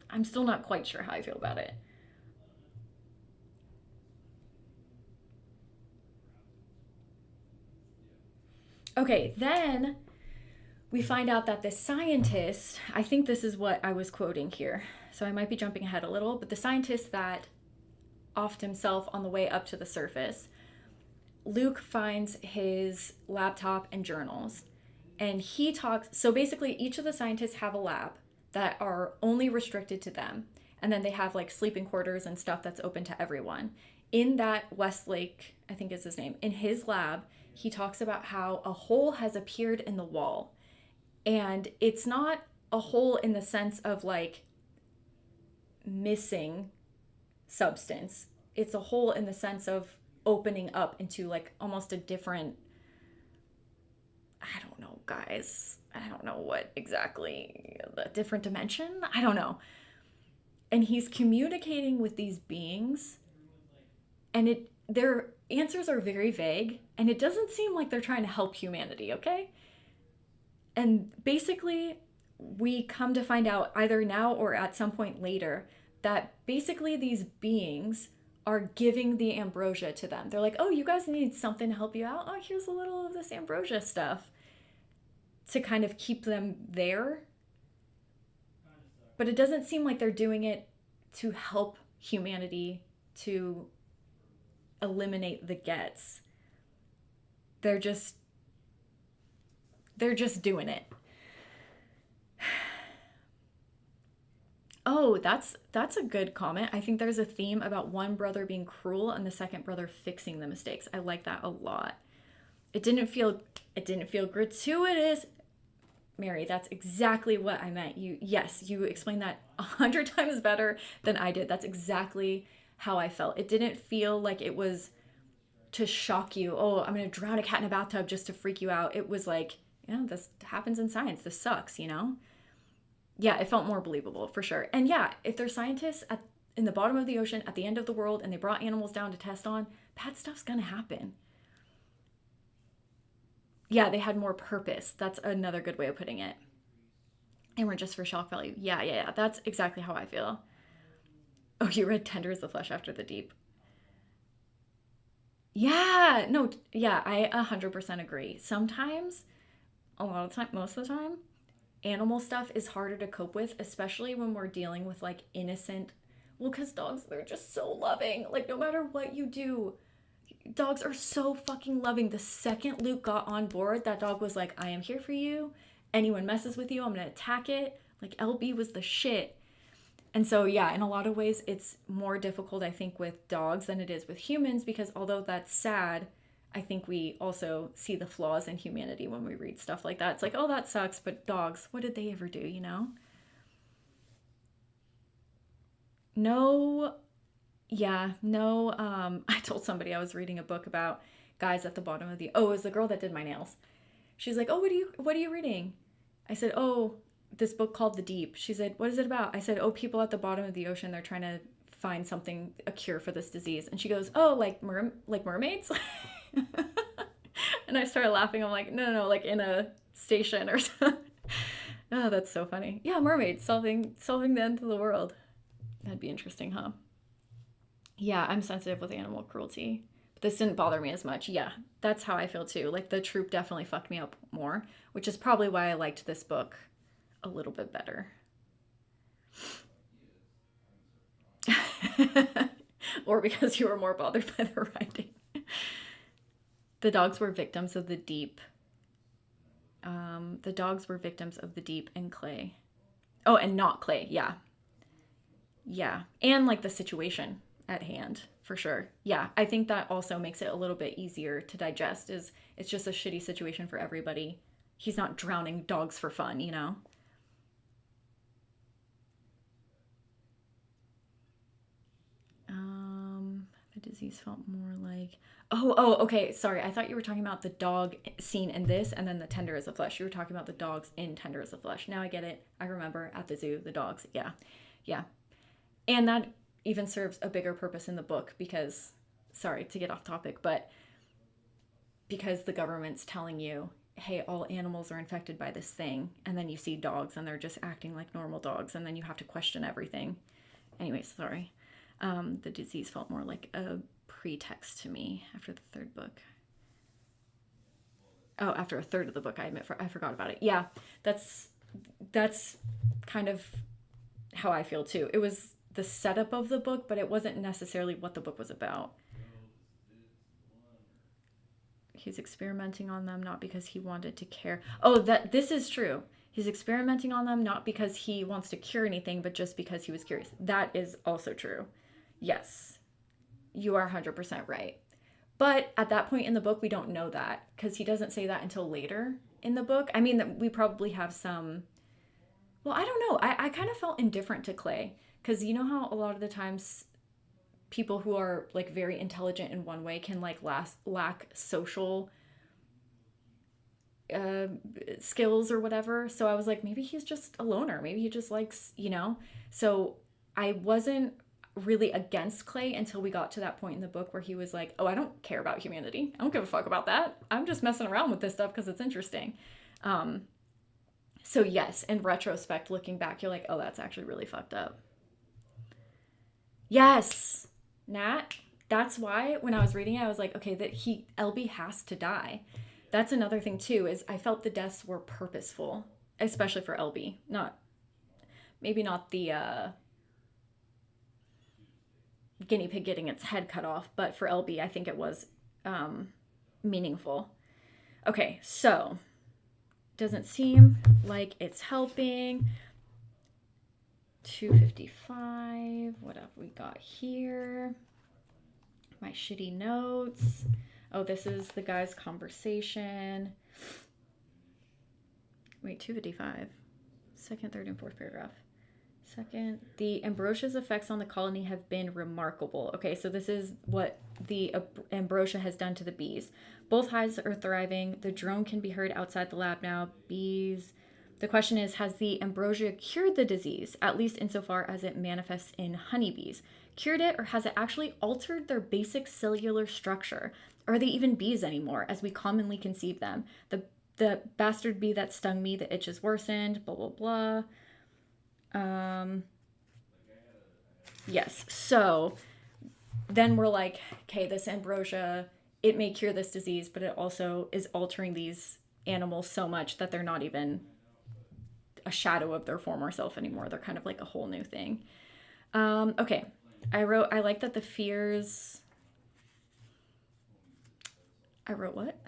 I'm still not quite sure how I feel about it. Okay, then we find out that the scientist, I think this is what I was quoting here, so I might be jumping ahead a little, but the scientist that offed himself on the way up to the surface, Luke finds his laptop and journals, and he talks. So basically, each of the scientists have a lab that are only restricted to them, and then they have like sleeping quarters and stuff that's open to everyone. In that Westlake, I think is his name, in his lab, he talks about how a hole has appeared in the wall. And it's not a hole in the sense of like missing substance. It's a hole in the sense of opening up into like almost a different, I don't know, guys. I don't know what exactly, a different dimension? I don't know. And he's communicating with these beings, and their answers are very vague, and it doesn't seem like they're trying to help humanity, okay? And basically, we come to find out either now or at some point later that basically these beings are giving the ambrosia to them. They're like, oh, you guys need something to help you out? Oh, here's a little of this ambrosia stuff to kind of keep them there. But it doesn't seem like they're doing it to help humanity, to eliminate the gets. They're just doing it. Oh, that's a good comment. I think there's a theme about one brother being cruel and the second brother fixing the mistakes. I like that a lot. It didn't feel gratuitous. Mary, that's exactly what I meant. Yes, you explained that 100 times better than I did. That's exactly how I felt. It didn't feel like it was to shock you. Oh, I'm going to drown a cat in a bathtub just to freak you out. It was like, this happens in science. This sucks, Yeah, it felt more believable for sure. And yeah, if they're scientists in the bottom of the ocean at the end of the world and they brought animals down to test on, bad stuff's going to happen. Yeah, they had more purpose. That's another good way of putting it. And we're just for shock value. Yeah. That's exactly how I feel. Oh, you read Tender as the Flesh after The Deep. Yeah, no, yeah, I 100% agree. Sometimes, a lot of time, most of the time, animal stuff is harder to cope with, especially when we're dealing with like innocent, well, because dogs, they're just so loving. Like, no matter what you do, dogs are so fucking loving. The second Luke got on board, that dog was like, I am here for you. Anyone messes with you, I'm gonna attack it. Like, LB was the shit. And so, yeah, in a lot of ways, it's more difficult, I think, with dogs than it is with humans, because although that's sad, I think we also see the flaws in humanity when we read stuff like that. It's like, oh, that sucks, but dogs, what did they ever do, No, yeah, no, I told somebody I was reading a book about guys at the bottom of it was the girl that did my nails. She's like, oh, what are you reading? I said, oh, this book called The Deep. She said, what is it about? I said, oh, people at the bottom of the ocean, they're trying to find something, a cure for this disease. And she goes, oh, like mermaids? And I started laughing. I'm like, no, like in a station or something. Oh, that's so funny. Yeah, mermaids solving the end of the world. That'd be interesting, huh? Yeah, I'm sensitive with animal cruelty. But this didn't bother me as much. Yeah, that's how I feel too. Like, the troop definitely fucked me up more, which is probably why I liked this book a little bit better. Or because you were more bothered by the writing. The dogs were victims of the deep. The dogs were victims of the deep and Clay. Oh, and not Clay. Yeah. Yeah. And like the situation at hand, for sure. Yeah. I think that also makes it a little bit easier to digest. It's just a shitty situation for everybody. He's not drowning dogs for fun, The disease felt more like... okay. Sorry. I thought you were talking about the dog scene in this and then the tender as a flesh. You were talking about the dogs in tender as a flesh. Now I get it. I remember at the zoo, the dogs. Yeah. Yeah. And that even serves a bigger purpose in the book because, sorry to get off topic, but because the government's telling you, hey, all animals are infected by this thing. And then you see dogs and they're just acting like normal dogs. And then you have to question everything. Anyways, sorry. The disease felt more like a pretext to me after the third book. Oh, after a third of the book, I forgot about it. Yeah, that's kind of how I feel too. It was the setup of the book, but it wasn't necessarily what the book was about. He's experimenting on them not because he wanted to care. Oh, this is true. He's experimenting on them not because he wants to cure anything, but just because he was curious. That is also true. Yes, you are 100% right. But at that point in the book, we don't know that because he doesn't say that until later in the book. I mean, we probably have some... Well, I don't know. I kind of felt indifferent to Clay because you know how a lot of the times people who are like very intelligent in one way can like lack social skills or whatever. So I was like, maybe he's just a loner. Maybe he just likes, So I wasn't really against Clay until we got to that point in the book where he was like, oh, I don't care about humanity. I don't give a fuck about that. I'm just messing around with this stuff because it's interesting. So yes, in retrospect, looking back, you're like, oh, that's actually really fucked up. Yes, Nat. That's why when I was reading it, I was like, okay, LB has to die. That's another thing too, is I felt the deaths were purposeful, especially for LB. Maybe not the guinea pig getting its head cut off, but for LB, I think it was meaningful. Okay, so doesn't seem like it's helping. 255. What have we got here? My shitty notes. Oh, this is the guy's conversation. Wait, 255. Second, third, and fourth paragraph. Second, the ambrosia's effects on the colony have been remarkable. Okay, so this is what the ambrosia has done to the bees. Both hives are thriving. The drone can be heard outside the lab now. Bees. The question is, has the ambrosia cured the disease, at least insofar as it manifests in honeybees? Cured it, or has it actually altered their basic cellular structure? Are they even bees anymore, as we commonly conceive them? The bastard bee that stung me, the itch is worsened, blah, blah, blah. Yes, so then we're like, okay, this ambrosia, it may cure this disease, but it also is altering these animals so much that they're not even a shadow of their former self anymore. They're kind of like a whole new thing. Okay, I like that the fears... I wrote what?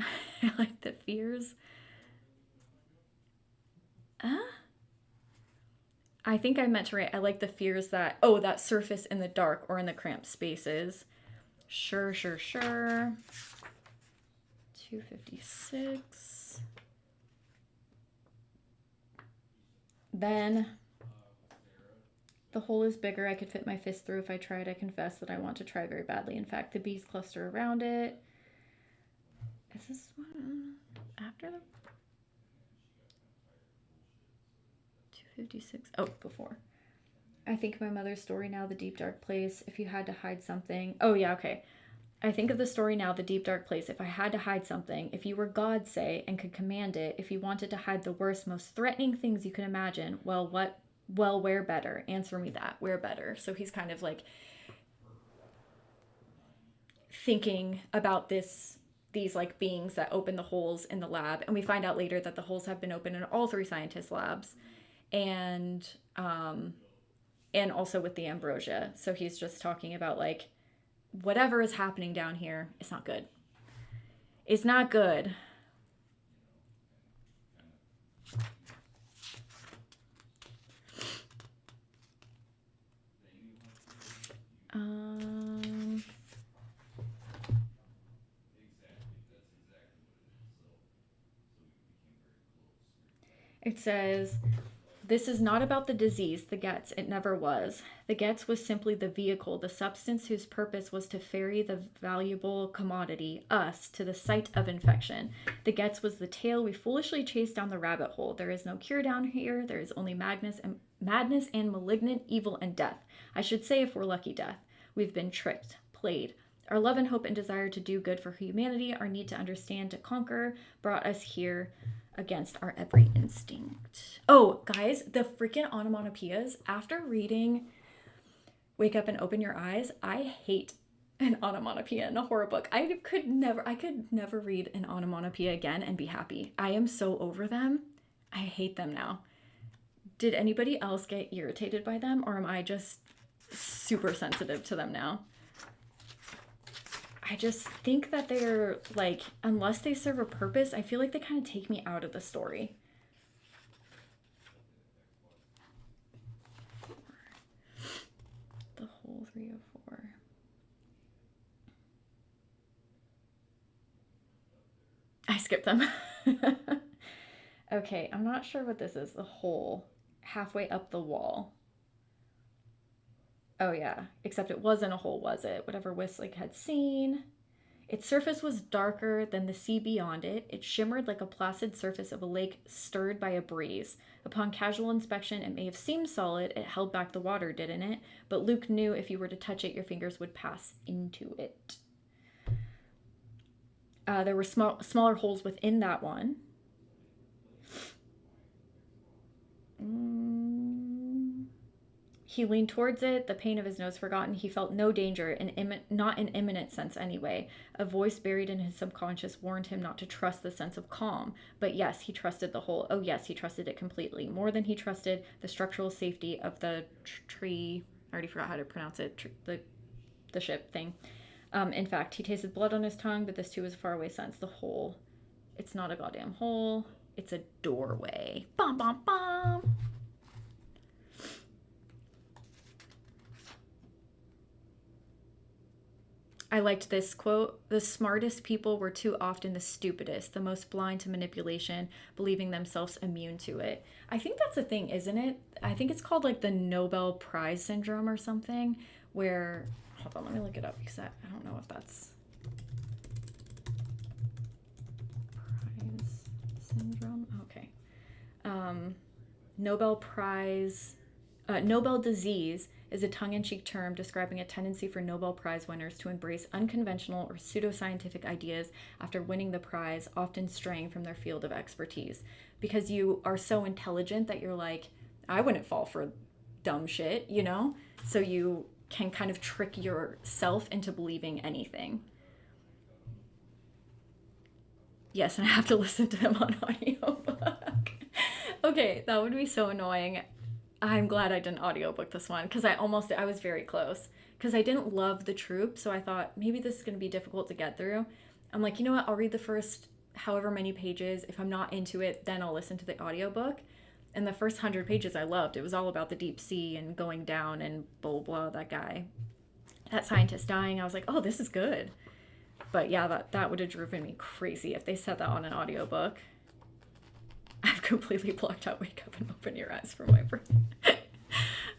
I like the fears... I think I meant to write, I like the fears that surface in the dark or in the cramped spaces. Sure. 256. Then, the hole is bigger. I could fit my fist through if I tried. I confess that I want to try very badly. In fact, the bees cluster around it. Is this one after the... 256. Oh, before. I think of my mother's story now, The Deep Dark Place. If you had to hide something. Oh, yeah, okay. I think of the story now, The Deep Dark Place. If I had to hide something, if you were God, say, and could command it, if you wanted to hide the worst, most threatening things you could imagine, where better? Answer me that. Where better? So he's kind of like thinking about these like beings that open the holes in the lab. And we find out later that the holes have been open in all three scientists' labs. And also with the ambrosia. So he's just talking about like whatever is happening down here, it's not good. It's not good. It says, This is not about the disease, the Getz. It never was. The Getz was simply the vehicle, the substance whose purpose was to ferry the valuable commodity, us, to the site of infection. The Getz was the tail we foolishly chased down the rabbit hole. There is no cure down here. There is only madness and malignant evil and death. I should say, if we're lucky, death. We've been tricked, played. Our love and hope and desire to do good for humanity, our need to understand, to conquer, brought us here against our every instinct. Oh, guys, the freaking onomatopoeias. After reading Wake Up and Open Your Eyes, I hate an onomatopoeia in a horror book. I could never read an onomatopoeia again and be happy. I am so over them. I hate them now. Did anybody else get irritated by them, or am I just super sensitive to them now? I just think that they're, like, unless they serve a purpose, I feel like they kind of take me out of the story. The whole 3 of 4. I skipped them. Okay, I'm not sure what this is. The hole halfway up the wall. Oh yeah, except it wasn't a hole, was it? Whatever Westlake had seen. Its surface was darker than the sea beyond it. It shimmered like a placid surface of a lake stirred by a breeze. Upon casual inspection, it may have seemed solid. It held back the water, didn't it? But Luke knew if you were to touch it, your fingers would pass into it. There were smaller holes within that one. He leaned towards it, the pain of his nose forgotten. He felt no danger, not in imminent sense anyway. A voice buried in his subconscious warned him not to trust the sense of calm. But yes, he trusted the hole. Oh yes, he trusted it completely. More than he trusted the structural safety of the tree. I already forgot how to pronounce it. The ship thing. In fact, he tasted blood on his tongue, but this too was a faraway sense. The hole. It's not a goddamn hole. It's a doorway. Bum, bum, bum. I liked this quote. The smartest people were too often the stupidest, the most blind to manipulation, believing themselves immune to it. I think that's a thing, isn't it? I think it's called like the Nobel Prize syndrome or something, where, hold on, let me look it up because I don't know if that's prize syndrome. Okay. Nobel Prize, Nobel disease is a tongue-in-cheek term describing a tendency for Nobel Prize winners to embrace unconventional or pseudoscientific ideas after winning the prize, often straying from their field of expertise. Because you are so intelligent that you're like, I wouldn't fall for dumb shit, you know? So you can kind of trick yourself into believing anything. Yes, and I have to listen to them on audiobook. Okay, that would be so annoying. I'm glad I didn't audiobook this one because I was very close because I didn't love the troop. So I thought maybe this is going to be difficult to get through. I'm like, you know what? I'll read the first however many pages. If I'm not into it, then I'll listen to the audiobook. And the first 100 pages I loved. It was all about the deep sea and going down and blah, blah, that guy, that scientist dying. I was like, oh, this is good. But yeah, that would have driven me crazy if they said that on an audiobook. I've completely blocked out Wake Up and Open Your Eyes from my brain.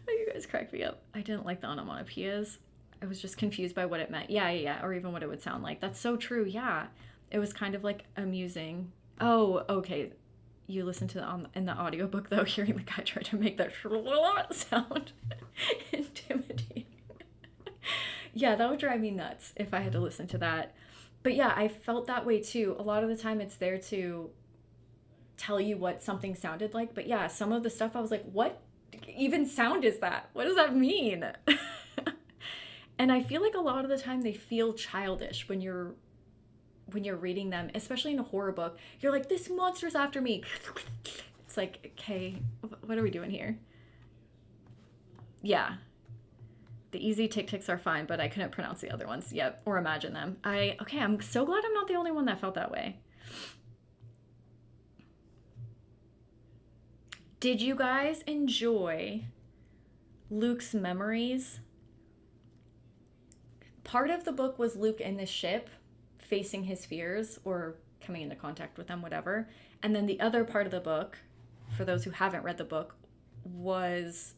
You guys cracked me up. I didn't like the onomatopoeias. I was just confused by what it meant. Yeah. Or even what it would sound like. That's so true. Yeah. It was kind of like amusing. Oh, okay. You listen to in the audiobook though, hearing the guy try to make that sound intimidating. Yeah, that would drive me nuts if I had to listen to that. But yeah, I felt that way too. A lot of the time it's there to tell you what something sounded like. But yeah, some of the stuff I was like, what even sound is that? What does that mean? And I feel like a lot of the time they feel childish when you're reading them, especially in a horror book. You're like, this monster's after me. It's like, okay, what are we doing here? Yeah. The easy tick-ticks are fine, but I couldn't pronounce the other ones yet or imagine them. I'm so glad I'm not the only one that felt that way. Did you guys enjoy Luke's memories? Part of the book was Luke in the ship facing his fears or coming into contact with them, whatever. And then the other part of the book, for those who haven't read the book, was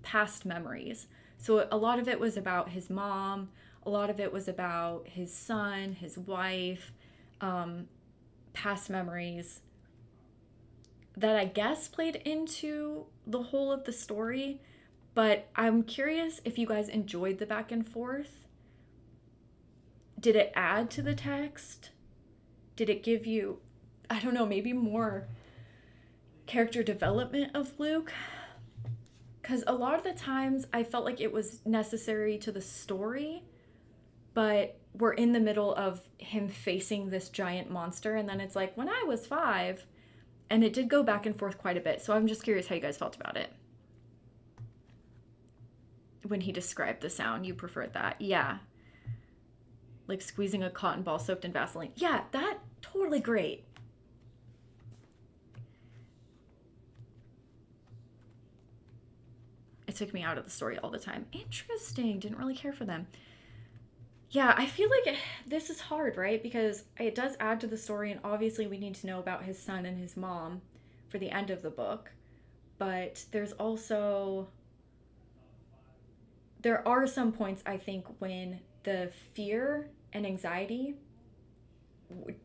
past memories. So a lot of it was about his mom, a lot of it was about his son, his wife, past memories that I guess played into the whole of the story. But I'm curious if you guys enjoyed the back and forth. Did it add to the text? Did it give you, I don't know, maybe more character development of Luke? Because a lot of the times I felt like it was necessary to the story, but we're in the middle of him facing this giant monster, and then it's like, when I was 5, and it did go back and forth quite a bit. So I'm just curious how you guys felt about it. When he described the sound, you preferred that? Yeah. Like squeezing a cotton ball soaked in Vaseline. Yeah, that, totally great. It took me out of the story all the time. Interesting. Didn't really care for them. Yeah, I feel like this is hard, right? Because it does add to the story, and obviously we need to know about his son and his mom for the end of the book. But there's also... there are some points, I think, when the fear and anxiety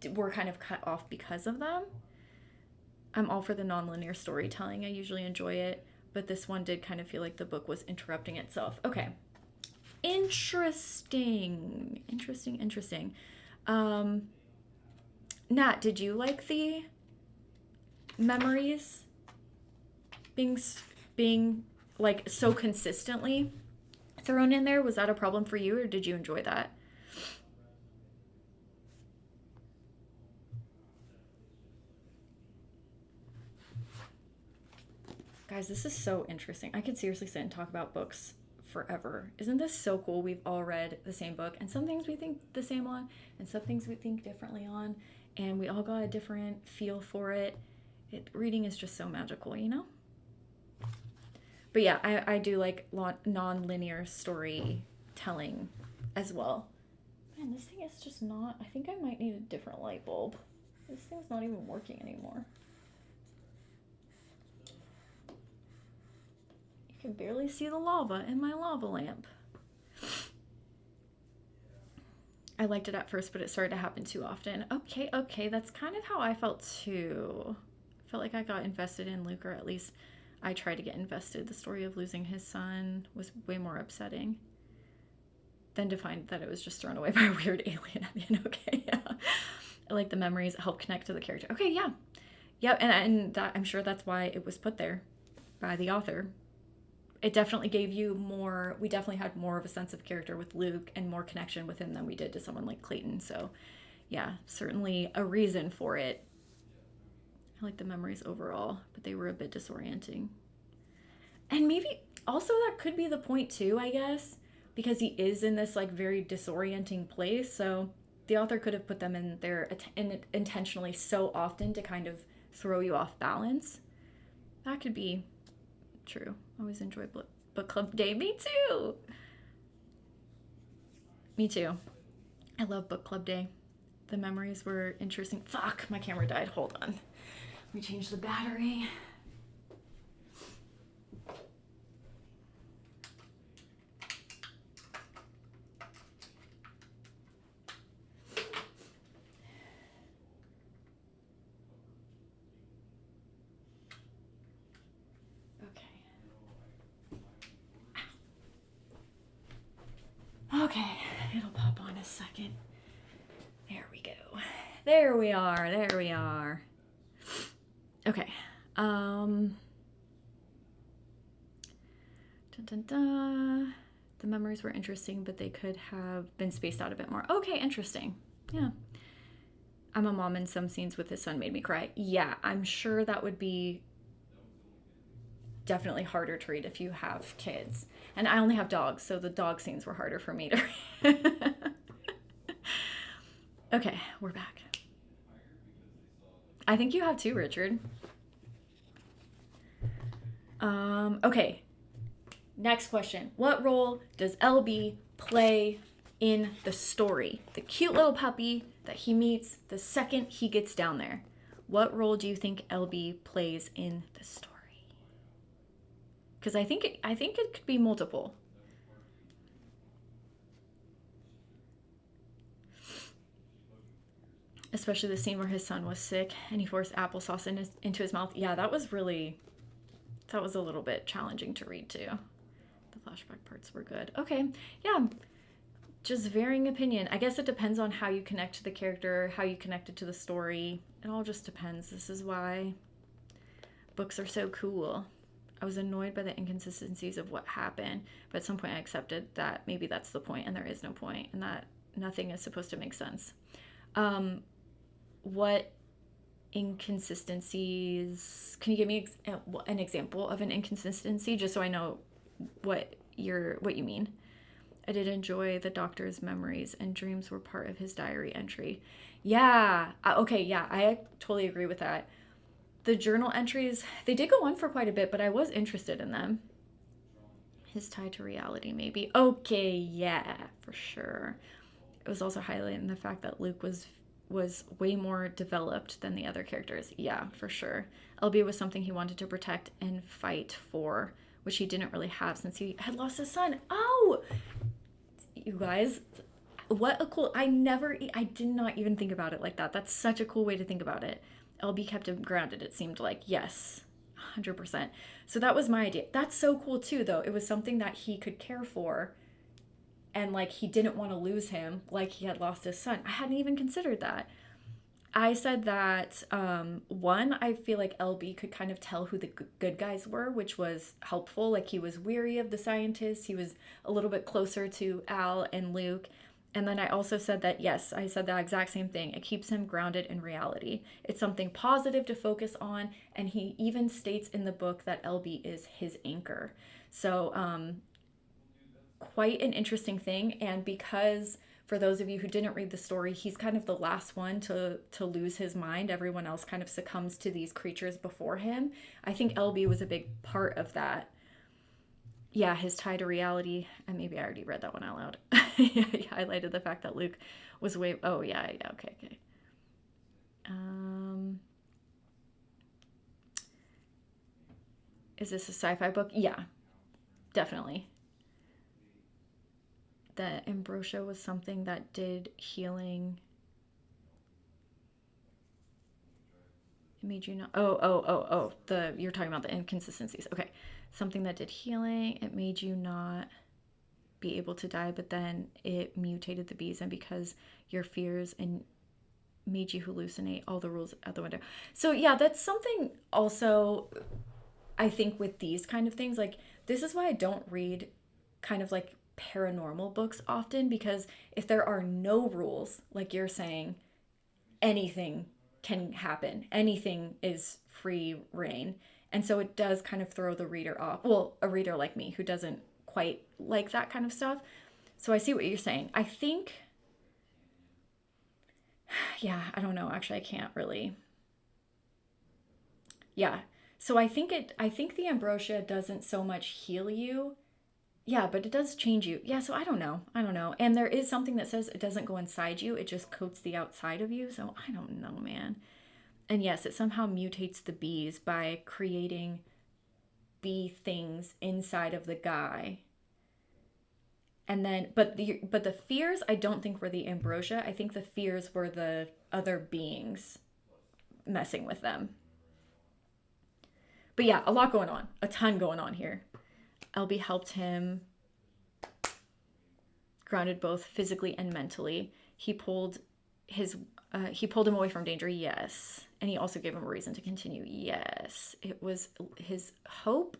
were kind of cut off because of them. I'm all for the nonlinear storytelling. I usually enjoy it. But this one did kind of feel like the book was interrupting itself. Okay. Interesting. Nat, did you like the memories being like so consistently thrown in there? Was that a problem for you, or did you enjoy that? Guys, this is so interesting. I could seriously sit and talk about books forever. Isn't this so cool? We've all read the same book, and some things we think the same on, and some things we think differently on, and we all got a different feel for it. Reading is just so magical, you know? But yeah, I do like non-linear storytelling as well. Man, this thing is just not... I think I might need a different light bulb. This thing's not even working anymore. You can barely see the lava in my lava lamp. I liked it at first, but it started to happen too often. Okay, that's kind of how I felt too. I felt like I got invested in Luke, or at least I tried to get invested. The story of losing his son was way more upsetting than to find that it was just thrown away by a weird alien at the end. Okay, yeah. I like the memories help connect to the character. Okay, yeah. Yep, and that, I'm sure that's why it was put there by the author. It definitely gave you more, we definitely had more of a sense of character with Luke and more connection with him than we did to someone like Clayton. So yeah, certainly a reason for it. I like the memories overall, but they were a bit disorienting. And maybe also that could be the point too, I guess, because he is in this like very disorienting place. So the author could have put them in there intentionally so often to kind of throw you off balance. That could be true. I always enjoy book club day. Me too. I love book club day. The memories were interesting. Fuck, my camera died. Hold on. Let me change the battery. Okay, it'll pop on a second. There we go. There we are. Okay. The memories were interesting, but they could have been spaced out a bit more. Okay, interesting. Yeah. I'm a mom, and some scenes with his son made me cry. Yeah, I'm sure that would be definitely harder to read if you have kids. And I only have dogs, so the dog scenes were harder for me to read. Okay, we're back. I think you have too, Richard. Okay. Next question. What role does LB play in the story? The cute little puppy that he meets the second he gets down there. What role do you think LB plays in the story? Because I think it could be multiple. Especially the scene where his son was sick and he forced applesauce into his mouth. Yeah, that was a little bit challenging to read too. The flashback parts were good. Okay, yeah, just varying opinion. I guess it depends on how you connect to the character, how you connected to the story. It all just depends. This is why books are so cool. I was annoyed by the inconsistencies of what happened, but at some point I accepted that maybe that's the point and there is no point and that nothing is supposed to make sense. What inconsistencies, can you give me an example of an inconsistency just so I know what you mean? I did enjoy the doctor's memories and dreams were part of his diary entry. Yeah, okay, yeah, I totally agree with that. The journal entries, they did go on for quite a bit, but I was interested in them. His tie to reality, maybe. Okay, yeah, for sure. It was also highlighting the fact that Luke was way more developed than the other characters. Yeah, for sure. LB was something he wanted to protect and fight for, which he didn't really have since he had lost his son. Oh, you guys, what a cool, I did not even think about it like that. That's such a cool way to think about it. LB kept him grounded, it seemed like. Yes, 100%. So that was my idea. That's so cool too, though. It was something that he could care for, and like he didn't want to lose him like he had lost his son. I hadn't even considered that. I said that one, I feel like LB could kind of tell who the good guys were, which was helpful. Like he was weary of the scientists. He was a little bit closer to Al and Luke. And then I also said that, yes, I said that exact same thing. It keeps him grounded in reality. It's something positive to focus on. And he even states in the book that LB is his anchor. So quite an interesting thing. And because for those of you who didn't read the story, he's kind of the last one to lose his mind. Everyone else kind of succumbs to these creatures before him. I think LB was a big part of that. Yeah, his tie to reality. And maybe I already read that one out loud. Yeah, he highlighted the fact that Luke was way... Oh, yeah, okay. Is this a sci-fi book? Yeah, definitely. The ambrosia was something that did healing. It made you not... Oh. You're talking about the inconsistencies. Okay. Something that did healing. It made you not be able to die, but then it mutated the bees, and because your fears and made you hallucinate, all the rules out the window. So yeah, that's something also I think with these kind of things, like this is why I don't read kind of like paranormal books often, because if there are no rules, like you're saying, anything can happen. Anything is free reign. And so it does kind of throw the reader off. Well, a reader like me who doesn't quite like that kind of stuff. So I see what you're saying. I think, yeah, I don't know. Actually, I can't really. Yeah. So I think the ambrosia doesn't so much heal you. Yeah, but it does change you. Yeah, so I don't know. And there is something that says it doesn't go inside you. It just coats the outside of you. So I don't know, man. And yes, it somehow mutates the bees by creating bee things inside of the guy. And then, but the fears, I don't think were the ambrosia. I think the fears were the other beings messing with them. But yeah, a lot going on. A ton going on here. LB helped him grounded both physically and mentally. He pulled him away from danger, yes. And he also gave him a reason to continue, yes. It was his hope,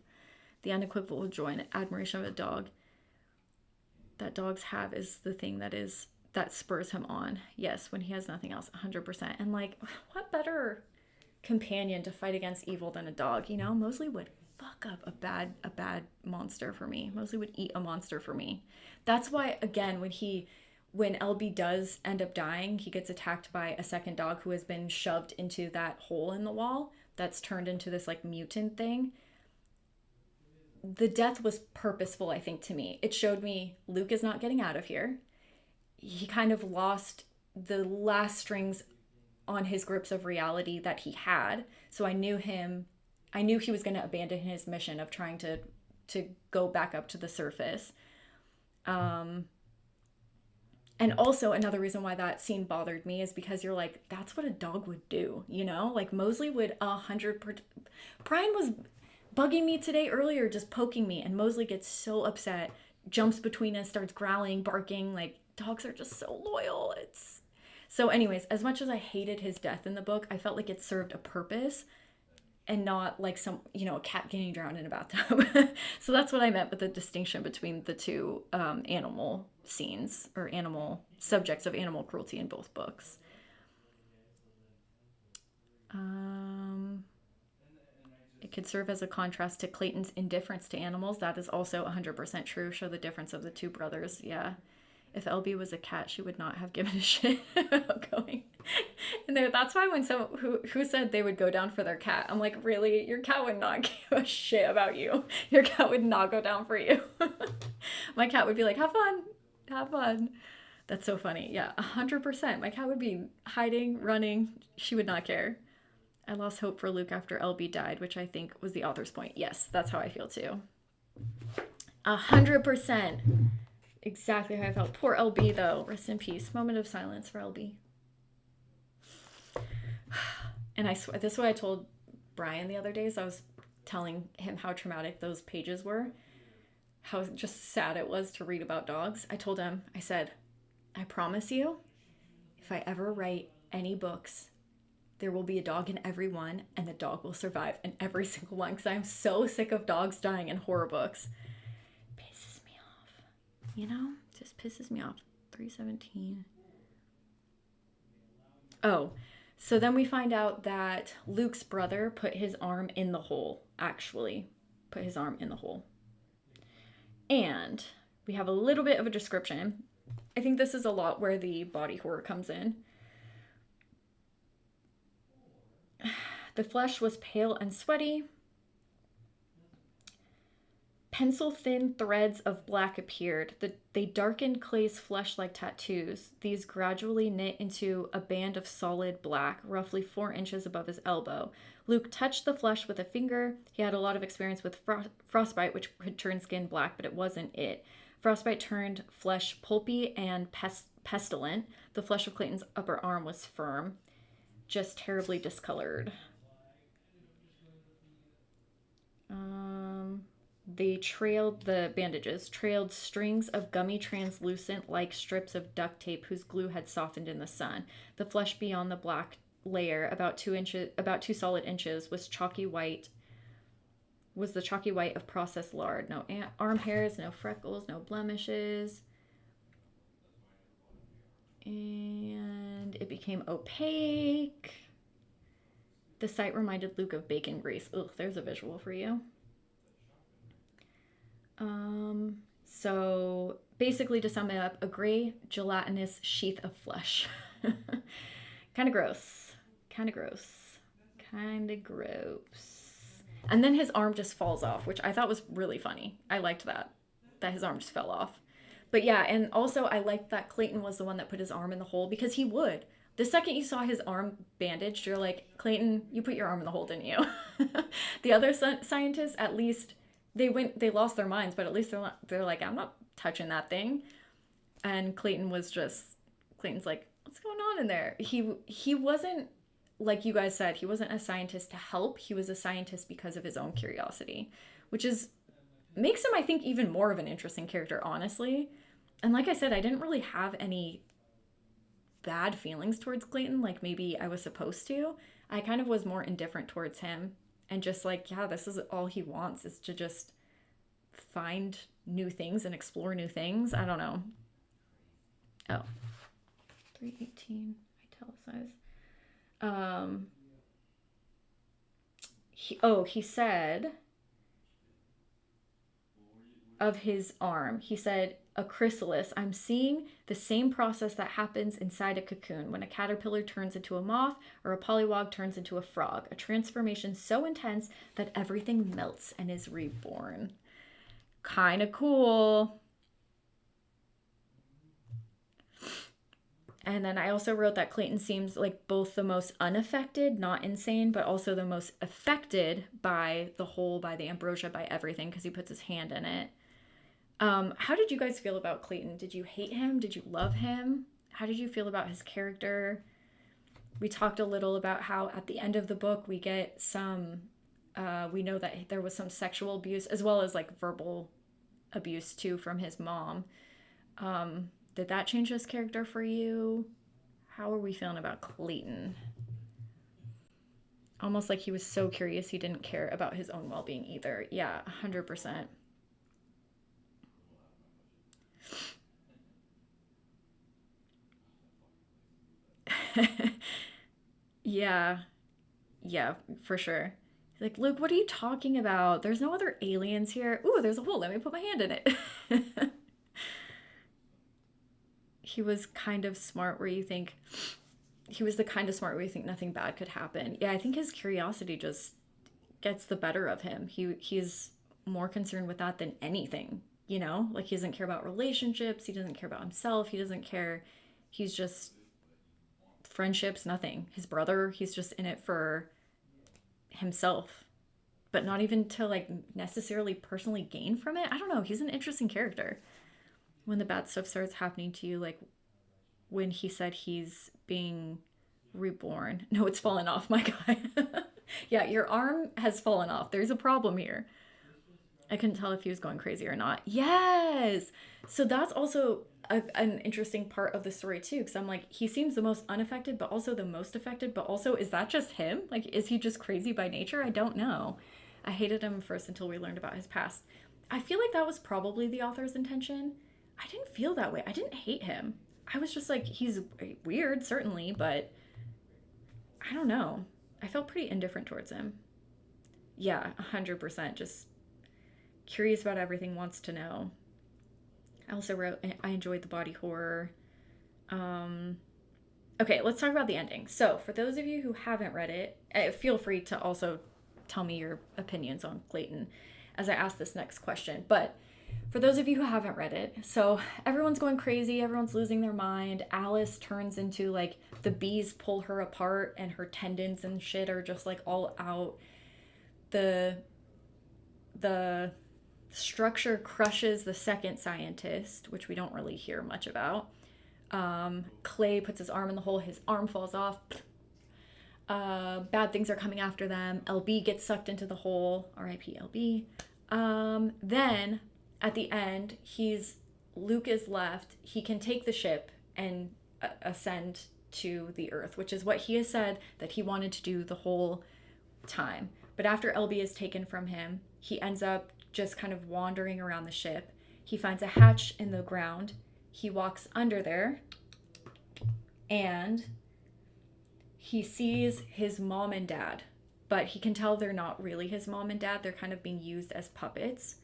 the unequivocal joy and admiration of a dog that dogs have is the thing that spurs him on. Yes, when he has nothing else, 100%. And like, what better companion to fight against evil than a dog? You know, Mosley would fuck up a bad monster for me. Mosley would eat a monster for me. That's why, again, when LB does end up dying, he gets attacked by a second dog who has been shoved into that hole in the wall that's turned into this like mutant thing. The death was purposeful, I think, to me. It showed me Luke is not getting out of here. He kind of lost the last strings on his grips of reality that he had. So I knew he was going to abandon his mission of trying to to go back up to the surface. And also another reason why that scene bothered me is because you're like, that's what a dog would do, you know? Like Mosley would 100%. Brian was bugging me today earlier, just poking me, and Mosley gets so upset, jumps between us, starts growling, barking. Like dogs are just so loyal. It's so anyways, as much as I hated his death in the book, I felt like it served a purpose and not like some, you know, a cat getting drowned in a bathtub. So that's what I meant with the distinction between the two animal scenes or animal subjects of animal cruelty in both books. It could serve as a contrast to Clayton's indifference to animals. That is also 100% true. Show the difference of the two brothers. Yeah. If LB was a cat, she would not have given a shit about going in there. That's why when who said they would go down for their cat, I'm like, really? Your cat would not give a shit about you. Your cat would not go down for you. My cat would be like, have fun. Have fun. That's so funny. Yeah, 100%. My cat would be hiding, running. She would not care. I lost hope for Luke after LB died, which I think was the author's point. Yes, that's how I feel too. 100%. Exactly how I felt. Poor LB though. Rest in peace. Moment of silence for LB. And I swear, this is what I told Brian the other day. So I was telling him how traumatic those pages were. How just sad it was to read about dogs. I told him, I said, I promise you, if I ever write any books, there will be a dog in every one, and the dog will survive in every single one. Because I'm so sick of dogs dying in horror books. Pisses me off. You know? Just pisses me off. 317. Oh, so then we find out that Luke's brother put his arm in the hole, actually. Put his arm in the hole. And we have a little bit of a description. I think this is a lot where the body horror comes in. The flesh was pale and sweaty. Pencil-thin threads of black appeared. They darkened Clay's flesh like tattoos. These gradually knit into a band of solid black, roughly 4 inches above his elbow. Luke touched the flesh with a finger. He had a lot of experience with frostbite, which could turn skin black, but it wasn't it. Frostbite turned flesh pulpy and pestilent. The flesh of Clayton's upper arm was firm, just terribly discolored. The bandages trailed strings of gummy translucent like strips of duct tape whose glue had softened in the sun. The flesh beyond the black layer, about 2 solid inches, was the chalky white of processed lard. No arm hairs, no freckles, no blemishes. And it became opaque. The sight reminded Luke of bacon grease. Ugh, there's a visual for you. So basically, to sum it up, a gray gelatinous sheath of flesh. Kind of gross. And then his arm just falls off, which I thought was really funny. I liked that his arm just fell off. But yeah, and also I liked that Clayton was the one that put his arm in the hole, because he would. The second you saw his arm bandaged, you're like, Clayton, you put your arm in the hole, didn't you? The other scientists, at least, they lost their minds, but at least they're like, I'm not touching that thing. And Clayton's like, what's going on in there? He wasn't, like you guys said, he wasn't a scientist to help. He was a scientist because of his own curiosity, which makes him, I think, even more of an interesting character, honestly. And like I said, I didn't really have any bad feelings towards Clayton, like maybe I was supposed to. I kind of was more indifferent towards him, and just like, yeah, this is all he wants, is to just find new things and explore new things. I don't know. Oh, 318 italicized. He said of his arm, he said, a chrysalis. I'm seeing the same process that happens inside a cocoon when a caterpillar turns into a moth or a pollywog turns into a frog. A transformation so intense that everything melts and is reborn. Kind of cool. And then I also wrote that Clayton seems like both the most unaffected, not insane, but also the most affected by the whole, by the ambrosia, by everything, because he puts his hand in it. How did you guys feel about Clayton? Did you hate him? Did you love him? How did you feel about his character? We talked a little about how at the end of the book we get some, we know that there was some sexual abuse as well as like verbal abuse too from his mom. Did that change his character for you? How are we feeling about Clayton? Almost like he was so curious he didn't care about his own well-being either. Yeah, 100%. Yeah, yeah, for sure. He's like, Luke, what are you talking about? There's no other aliens here. Ooh, there's a hole. Let me put my hand in it. He was kind of smart where you think he was the kind of smart where you think nothing bad could happen. Yeah, I think his curiosity just gets the better of him. He's more concerned with that than anything, you know? Like he doesn't care about relationships, he doesn't care about himself, he doesn't care. He's just friendships, nothing. His brother, he's just in it for himself, but not even to like necessarily personally gain from it. I don't know. He's an interesting character. When the bad stuff starts happening to you, like when he said he's being reborn. No, it's fallen off, my guy. Yeah, your arm has fallen off. There's a problem here. I couldn't tell if he was going crazy or not. Yes. So that's also an interesting part of the story too, because I'm like, he seems the most unaffected, but also the most affected. But also, is that just him? Like, is he just crazy by nature? I don't know. I hated him first until we learned about his past. I feel like that was probably the author's intention. I didn't feel that way. I didn't hate him. I was just like, he's weird, certainly, but I don't know. I felt pretty indifferent towards him. Yeah, 100%. Just curious about everything, wants to know. I also wrote, I enjoyed the body horror. Okay, let's talk about the ending. So, for those of you who haven't read it, feel free to also tell me your opinions on Clayton as I ask this next question. But for those of you who haven't read it, so everyone's going crazy, everyone's losing their mind. Alice turns into like the bees pull her apart and her tendons and shit are just like all out. The structure crushes the second scientist, which we don't really hear much about. Clay puts his arm in the hole, his arm falls off. Bad things are coming after them. LB gets sucked into the hole. R.I.P. LB. Then at the end, Luke is left. He can take the ship and ascend to the Earth, which is what he has said that he wanted to do the whole time. But after LB is taken from him, he ends up just kind of wandering around the ship. He finds a hatch in the ground. He walks under there and he sees his mom and dad, but he can tell they're not really his mom and dad. They're kind of being used as puppets.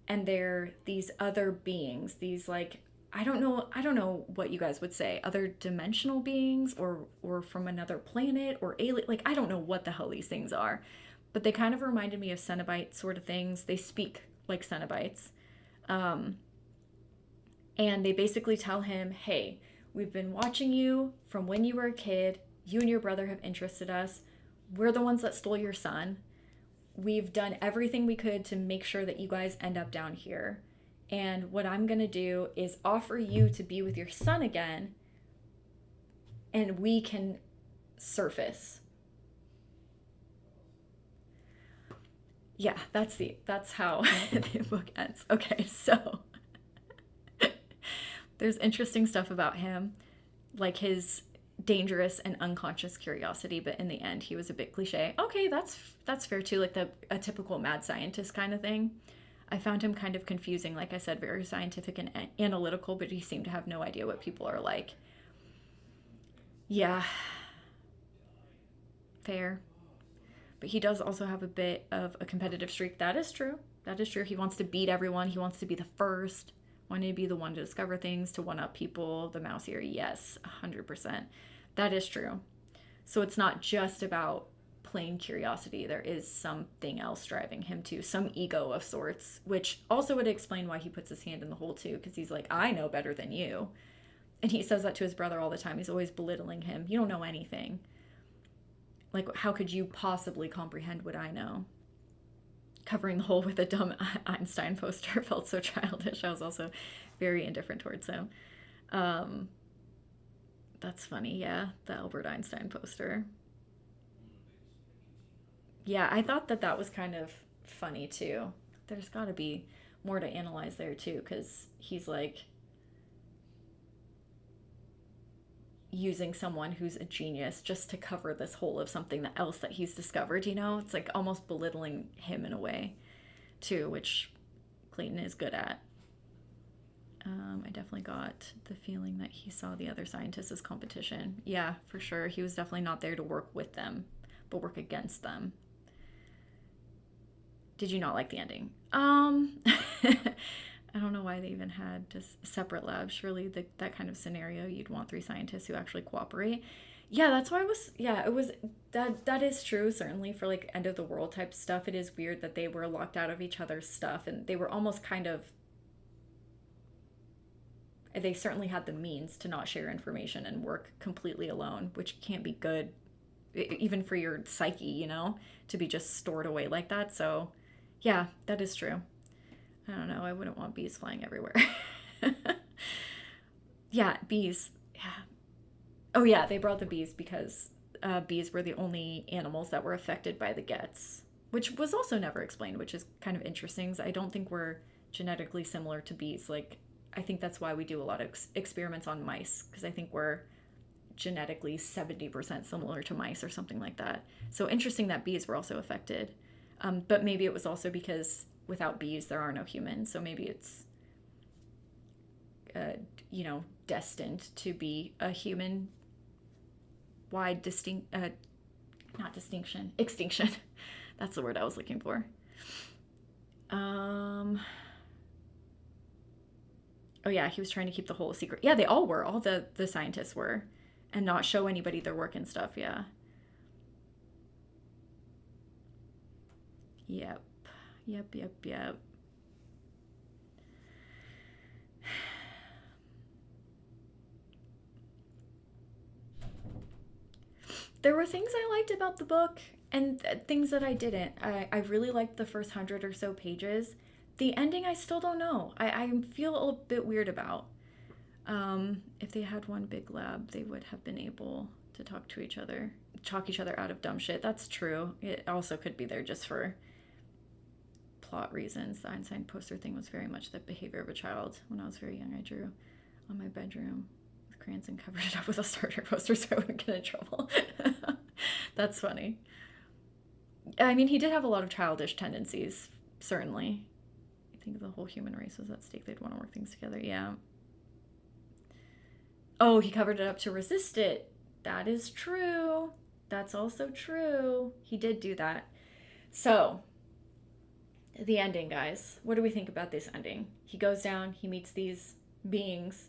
And they're these other beings, these like, I don't know what you guys would say, other dimensional beings or from another planet or alien, like I don't know what the hell these things are. But they kind of reminded me of Cenobite sort of things. They speak like Cenobites. And they basically tell him, hey, we've been watching you from when you were a kid. You and your brother have interested us. We're the ones that stole your son. We've done everything we could to make sure that you guys end up down here. And what I'm going to do is offer you to be with your son again, and we can surface. Yeah, that's how the book ends. Okay, so there's interesting stuff about him, like his dangerous and unconscious curiosity, but in the end he was a bit cliche. Okay, that's fair too, like a typical mad scientist kind of thing. I found him kind of confusing, like I said, very scientific and analytical, but he seemed to have no idea what people are like. Yeah, fair. But he does also have a bit of a competitive streak. That is true. He wants to beat everyone. He wants to be the first, wanting to be the one to discover things, to one up people, the mouse ear. Yes, 100%. That is true. So it's not just about plain curiosity. There is something else driving him too, some ego of sorts, which also would explain why he puts his hand in the hole too, because he's like, I know better than you. And he says that to his brother all the time. He's always belittling him. You don't know anything. Like, how could you possibly comprehend what I know? Covering the hole with a dumb Einstein poster felt so childish. I was also very indifferent towards him. That's funny, yeah, the Albert Einstein poster. Yeah, I thought that that was kind of funny too. There's got to be more to analyze there too, because he's like using someone who's a genius just to cover this hole of something else that he's discovered, you know? It's like almost belittling him in a way too, which Clayton is good at. I definitely got the feeling that he saw the other scientists as competition. Yeah, for sure. He was definitely not there to work with them, but work against them. Did you not like the ending? I don't know why they even had just separate labs. Surely that kind of scenario, you'd want 3 scientists who actually cooperate. Yeah, that's why it was, that is true, certainly for like end of the world type stuff. It is weird that they were locked out of each other's stuff, and they were almost kind of, they certainly had the means to not share information and work completely alone, which can't be good, even for your psyche, you know, to be just stored away like that. So yeah, that is true. I don't know. I wouldn't want bees flying everywhere. Yeah, bees. Yeah. Oh, yeah. They brought the bees because bees were the only animals that were affected by the gets, which was also never explained, which is kind of interesting. I don't think we're genetically similar to bees. Like, I think that's why we do a lot of experiments on mice, because I think we're genetically 70% similar to mice or something like that. So interesting that bees were also affected. But maybe it was also because without bees, there are no humans. So maybe it's, destined to be a human wide extinction. That's the word I was looking for. Oh yeah, he was trying to keep the whole secret. Yeah, they all were. All the scientists were. And not show anybody their work and stuff, yeah. Yep. There were things I liked about the book and things that I didn't. I really liked the first 100 or so pages. The ending, I still don't know. I feel a bit weird about. If they had one big lab, they would have been able to talk each other out of dumb shit. That's true. It also could be there just for plot reasons. The Einstein poster thing was very much the behavior of a child. When I was very young, I drew on my bedroom with crayons and covered it up with a Star Trek poster so I wouldn't get in trouble. That's funny. I mean, he did have a lot of childish tendencies, certainly. I think the whole human race was at stake. They'd want to work things together, yeah. Oh, he covered it up to resist it. That is true. That's also true. He did do that. So, the ending, guys. What do we think about this ending? He goes down, he meets these beings.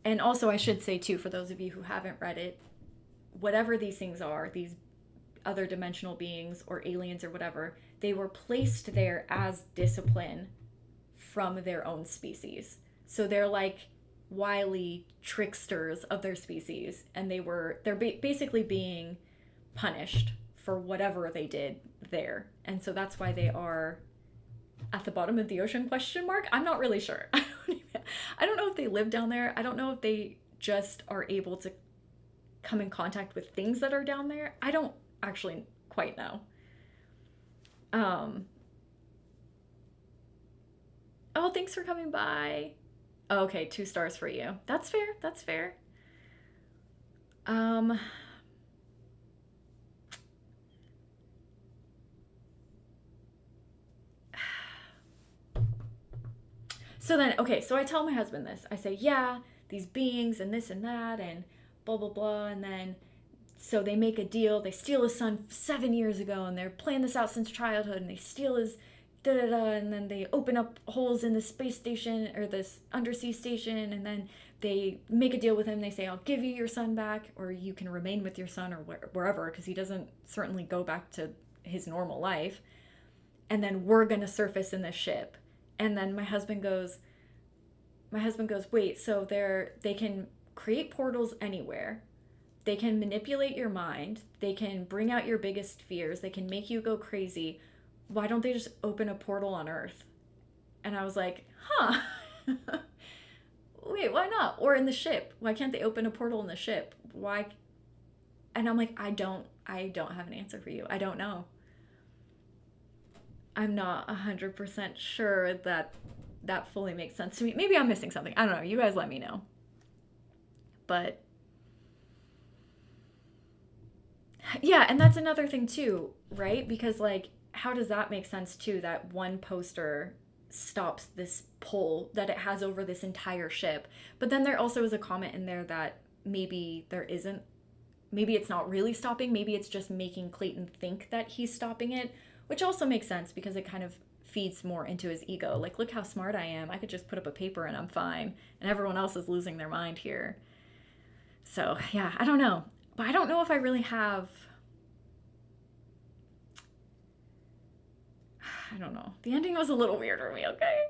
And also, I should say, too, for those of you who haven't read it, whatever these things are, these other dimensional beings or aliens or whatever, they were placed there as discipline from their own species. So they're like wily tricksters of their species, and they're basically being punished for whatever they did there. And so that's why they are at the bottom of the ocean, question mark? I'm not really sure. I don't know if they live down there. I don't know if they just are able to come in contact with things that are down there. I don't actually quite know. Oh, thanks for coming by. Okay, 2 stars for you. That's fair. So then, okay, so I tell my husband this. I say, yeah, these beings and this and that and blah, blah, blah. And then, so they make a deal. They steal his son 7 years ago, and they're playing this out since childhood, and they steal his da-da-da, and then they open up holes in the space station or this undersea station, and then they make a deal with him. They say, I'll give you your son back, or you can remain with your son, or wherever, because he doesn't certainly go back to his normal life. And then we're going to surface in this ship. And then my husband goes, my husband goes, wait, so they can create portals anywhere. They can manipulate your mind. They can bring out your biggest fears. They can make you go crazy. Why don't they just open a portal on Earth? And I was like, huh. Wait, why not? Or in the ship. Why can't they open a portal in the ship? Why? And I'm like, I don't have an answer for you. I don't know. I'm not 100% sure that fully makes sense to me. Maybe I'm missing something. I don't know. You guys let me know. But yeah, and that's another thing too, right? Because like, how does that make sense too, that one poster stops this pull that it has over this entire ship? But then there also is a comment in there that maybe it's not really stopping. Maybe it's just making Clayton think that he's stopping it, which also makes sense because it kind of feeds more into his ego. Like, look how smart I am. I could just put up a paper and I'm fine. And everyone else is losing their mind here. So yeah, I don't know. But I don't know if I really have... I don't know. The ending was a little weird for me, okay?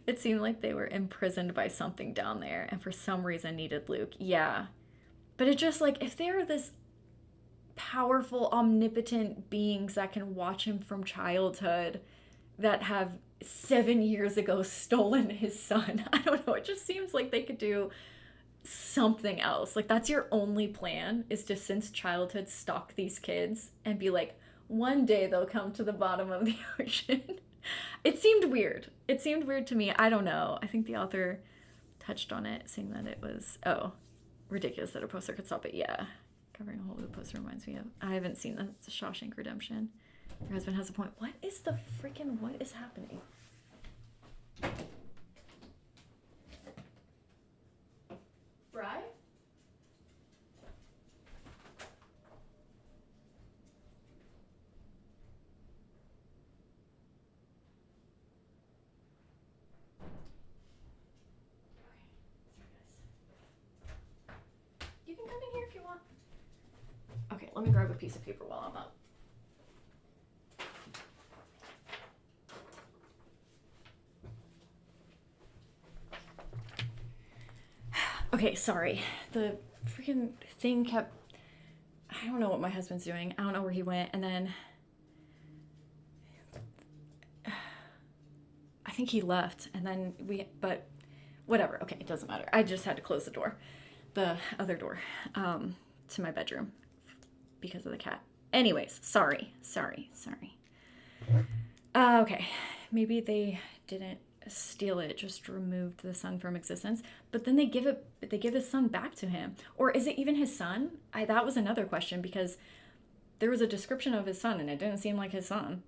It seemed like they were imprisoned by something down there and for some reason needed Luke. Yeah. But it just like, if they're this powerful, omnipotent beings that can watch him from childhood, that have 7 years ago stolen his son, I don't know. It just seems like they could do something else. Like, that's your only plan, is to since childhood stalk these kids and be like, one day they'll come to the bottom of the ocean. It seemed weird. It seemed weird to me. I don't know. I think the author touched on it, saying that it was, ridiculous that a poster could stop it. Yeah. Covering a hole with a poster reminds me of, I haven't seen the Shawshank Redemption. Your husband has a point. What is happening? Bri? You can come in here if you want. Okay, let me grab a piece of paper while I'm up. Okay, sorry. The freaking thing kept... I don't know what my husband's doing. I don't know where he went. And then... I think he left. And then but whatever. Okay, it doesn't matter. I just had to close the door. The other door. To my bedroom. Because of the cat. Anyways, sorry. Okay. Maybe they didn't steal it, just removed the son from existence, but then they give his son back to him. Or is it even his son? That was another question, because there was a description of his son and it didn't seem like his son.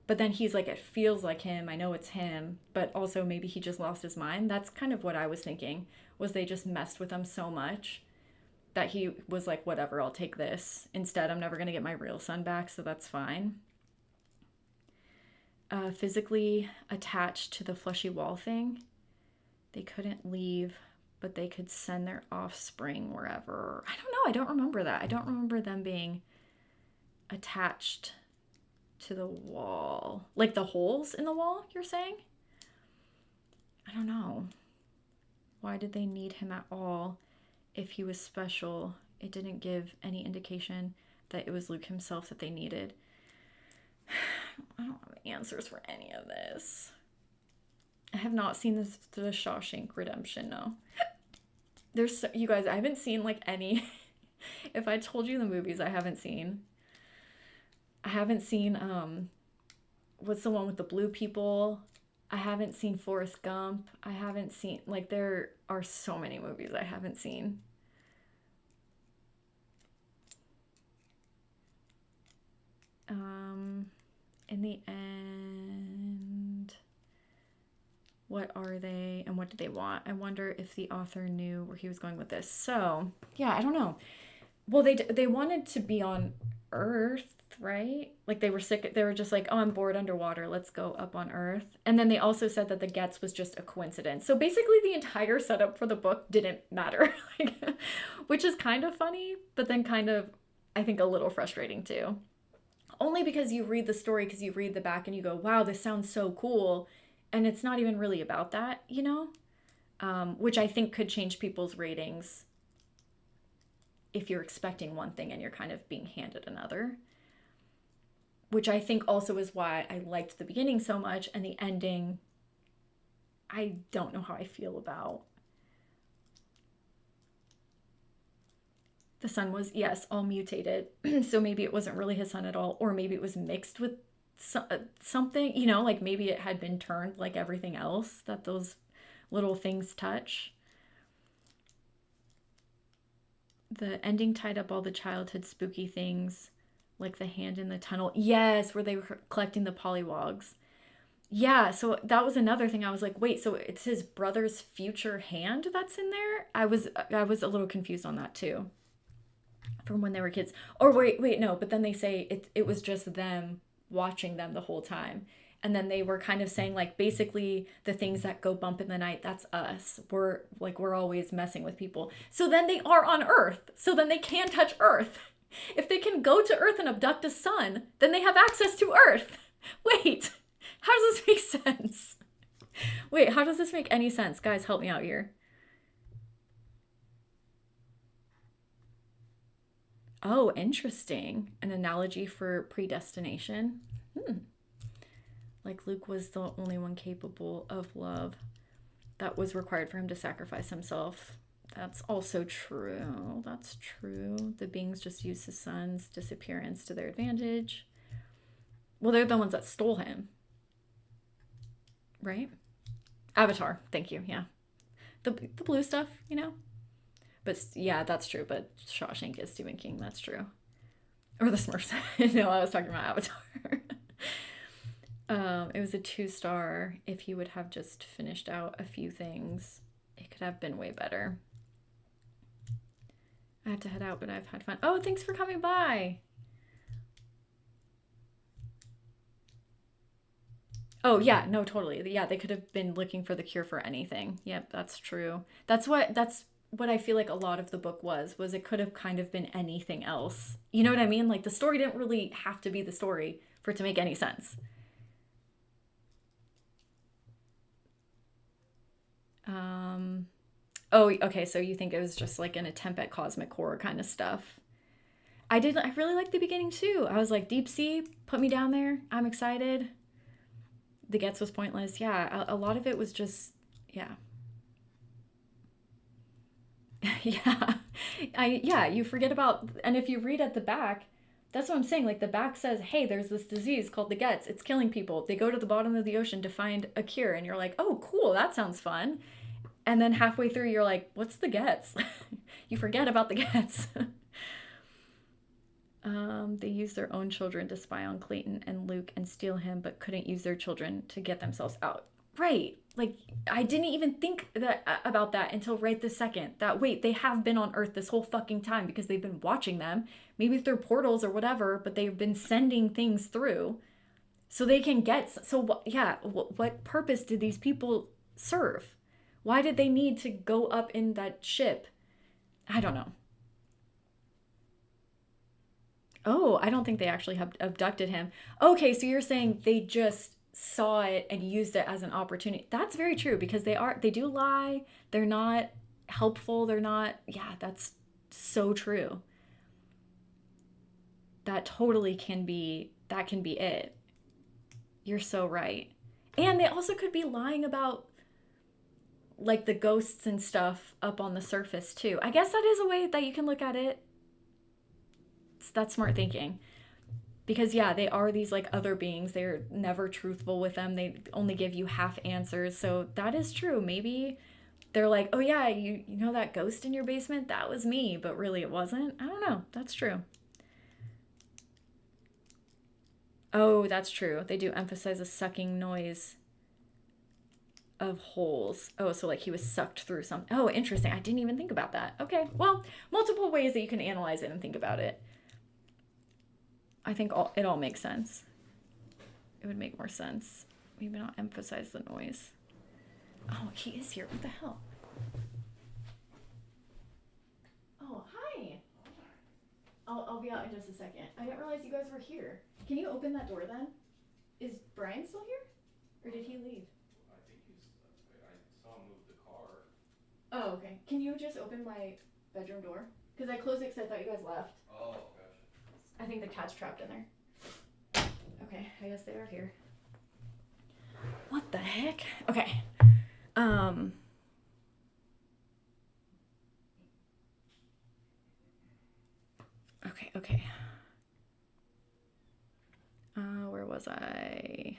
But then he's like, it feels like him, I know it's him, but also maybe he just lost his mind. That's kind of what I was thinking, was they just messed with him so much that he was like, whatever, I'll take this. Instead, I'm never going to get my real son back, so that's fine. Physically attached to the fleshy wall thing. They couldn't leave, but they could send their offspring wherever. I don't know. I don't remember that. I don't remember them being attached to the wall. Like the holes in the wall, you're saying? I don't know. Why did they need him at all if he was special? It didn't give any indication that it was Luke himself that they needed. I don't have answers for any of this. I have not seen the Shawshank Redemption, no. You guys, I haven't seen like any... If I told you the movies I haven't seen, what's the one with the blue people? I haven't seen Forrest Gump. I haven't seen, like, there are so many movies I haven't seen. In the end, what are they and what did they want? I wonder if the author knew where he was going with this. So, yeah, I don't know. Well, they wanted to be on Earth, right? Like, they were sick. They were just like, oh, I'm bored underwater. Let's go up on Earth. And then they also said that the Getz was just a coincidence. So basically the entire setup for the book didn't matter, like, which is kind of funny, but then kind of, I think, a little frustrating too. Only because you read the story, because you read the back and you go, wow, this sounds so cool. And it's not even really about that, you know? which I think could change people's ratings if you're expecting one thing and you're kind of being handed another. Which I think also is why I liked the beginning so much, and the ending, I don't know how I feel about. The son was, yes, all mutated. So maybe it wasn't really his son at all, or maybe it was mixed with something, you know, like maybe it had been turned like everything else that those little things touch. The ending tied up all the childhood spooky things, like the hand in the tunnel. Yes, where they were collecting the pollywogs. Yeah, so that was another thing. I was like, wait, so it's his brother's future hand that's in there? I was a little confused on that too. From when they were kids. Or wait, no, but then they say it was just them watching them the whole time. And then they were kind of saying, like, basically the things that go bump in the night, that's us. We're always messing with people. So then they are on Earth. So then they can touch Earth. If they can go to Earth and abduct a son, then they have access to Earth. Wait, how does this make sense? Wait, how does this make any sense? Guys, help me out here. Oh, interesting. An analogy for predestination. Like Luke was the only one capable of love that was required for him to sacrifice himself. That's also true. That's true. The beings just used his son's disappearance to their advantage. Well, they're the ones that stole him. Right? Avatar. Thank you. Yeah. The blue stuff, you know? But yeah, that's true. But Shawshank is Stephen King. That's true. Or the Smurfs. No, I was talking about Avatar. It was a 2-star. If he would have just finished out a few things, it could have been way better. I have to head out, but I've had fun. Oh, thanks for coming by. Oh, yeah, no, totally. Yeah, they could have been looking for the cure for anything. Yep, that's true. That's what I feel like a lot of the book was it could have kind of been anything else. You know what I mean? Like the story didn't really have to be the story for it to make any sense. Oh, okay, so you think it was just like an attempt at cosmic horror kind of stuff. I really liked the beginning too. I was like, deep sea, put me down there. I'm excited. The Gets was pointless. Yeah, a lot of it was just, yeah. Yeah, you forget about, and if you read at the back, that's what I'm saying. Like the back says, hey, there's this disease called the Gets. It's killing people. They go to the bottom of the ocean to find a cure. And you're like, oh, cool. That sounds fun. And then halfway through, you're like, what's the Gets? You forget about the Gets. They used their own children to spy on Clayton and Luke and steal him, but couldn't use their children to get themselves out. Right. Like, I didn't even think about that until right this second. That, wait, they have been on Earth this whole fucking time because they've been watching them. Maybe through portals or whatever, but they've been sending things through. So they can get... So, yeah, what purpose did these people serve? Why did they need to go up in that ship? I don't know. Oh, I don't think they actually have abducted him. Okay, so you're saying they just saw it and used it as an opportunity. That's very true because they do lie. They're not helpful. They're not, yeah, that's so true. That totally can be it. You're so right. And they also could be lying about like the ghosts and stuff up on the surface too. I guess that is a way that you can look at it. That's smart thinking. Because yeah, they are these like other beings. They're never truthful with them. They only give you half answers. So that is true. Maybe they're like, oh yeah, you know that ghost in your basement? That was me. But really it wasn't. I don't know. That's true. Oh, that's true. They do emphasize a sucking noise of holes. Oh, so like he was sucked through something. Oh, interesting. I didn't even think about that. Okay. Well, multiple ways that you can analyze it and think about it. I think it all makes sense. It would make more sense. Maybe not emphasize the noise. Oh, he is here. What the hell? Oh, hi. I'll be out in just a second. I didn't realize you guys were here. Can you open that door then? Is Brian still here? Or did he leave? I think I saw him move the car. Oh, okay. Can you just open my bedroom door? Because I closed it because I thought you guys left. Oh, gotcha. I think the cat's trapped in there. Okay, I guess they are here. What the heck? Okay. Okay. Where was I?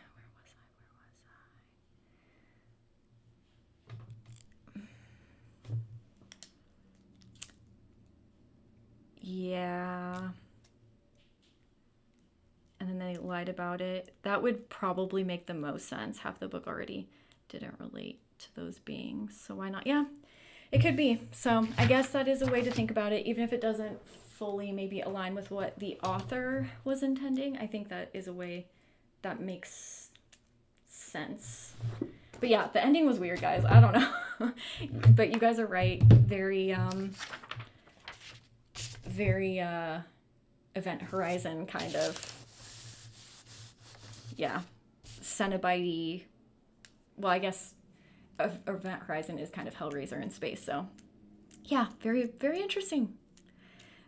Yeah. And then they lied about it. That would probably make the most sense. Half the book already didn't relate to those beings. So why not? Yeah, it could be. So I guess that is a way to think about it, even if it doesn't fully maybe align with what the author was intending. I think that is a way that makes sense. But yeah, the ending was weird, guys. I don't know. But you guys are right. Very Event Horizon kind of. Yeah. Cenobite. Well, I guess Event Horizon is kind of Hellraiser in space, so yeah, very, very interesting.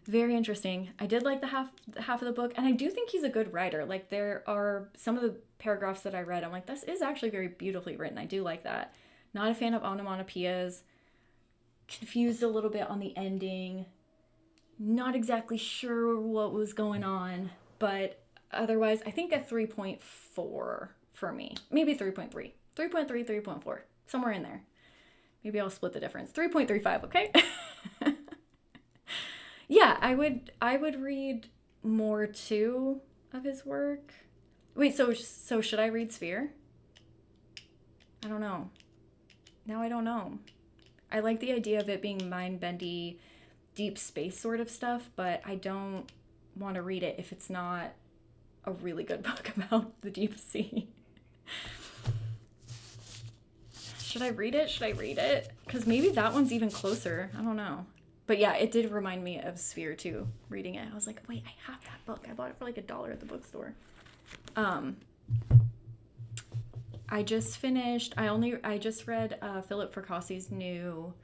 Very interesting. I did like the half of the book, and I do think he's a good writer. Like, there are some of the paragraphs that I read, I'm like, this is actually very beautifully written. I do like that. Not a fan of onomatopoeias. Confused a little bit on the ending. Not exactly sure what was going on, but otherwise, I think a 3.4 for me. Maybe 3.3. 3.3, 3.4. Somewhere in there. Maybe I'll split the difference. 3.35, okay? Yeah, I would read more too of his work. Wait, so should I read Sphere? I don't know. Now I don't know. I like the idea of it being mind-bendy, deep space sort of stuff, but I don't want to read it if it's not a really good book about the deep sea. Should I read it? Because maybe that one's even closer. I don't know. But yeah, it did remind me of Sphere too, reading it. I was like, wait, I have that book. I bought it for like $1 at the bookstore. I just finished, I just read Philip Fracasse's new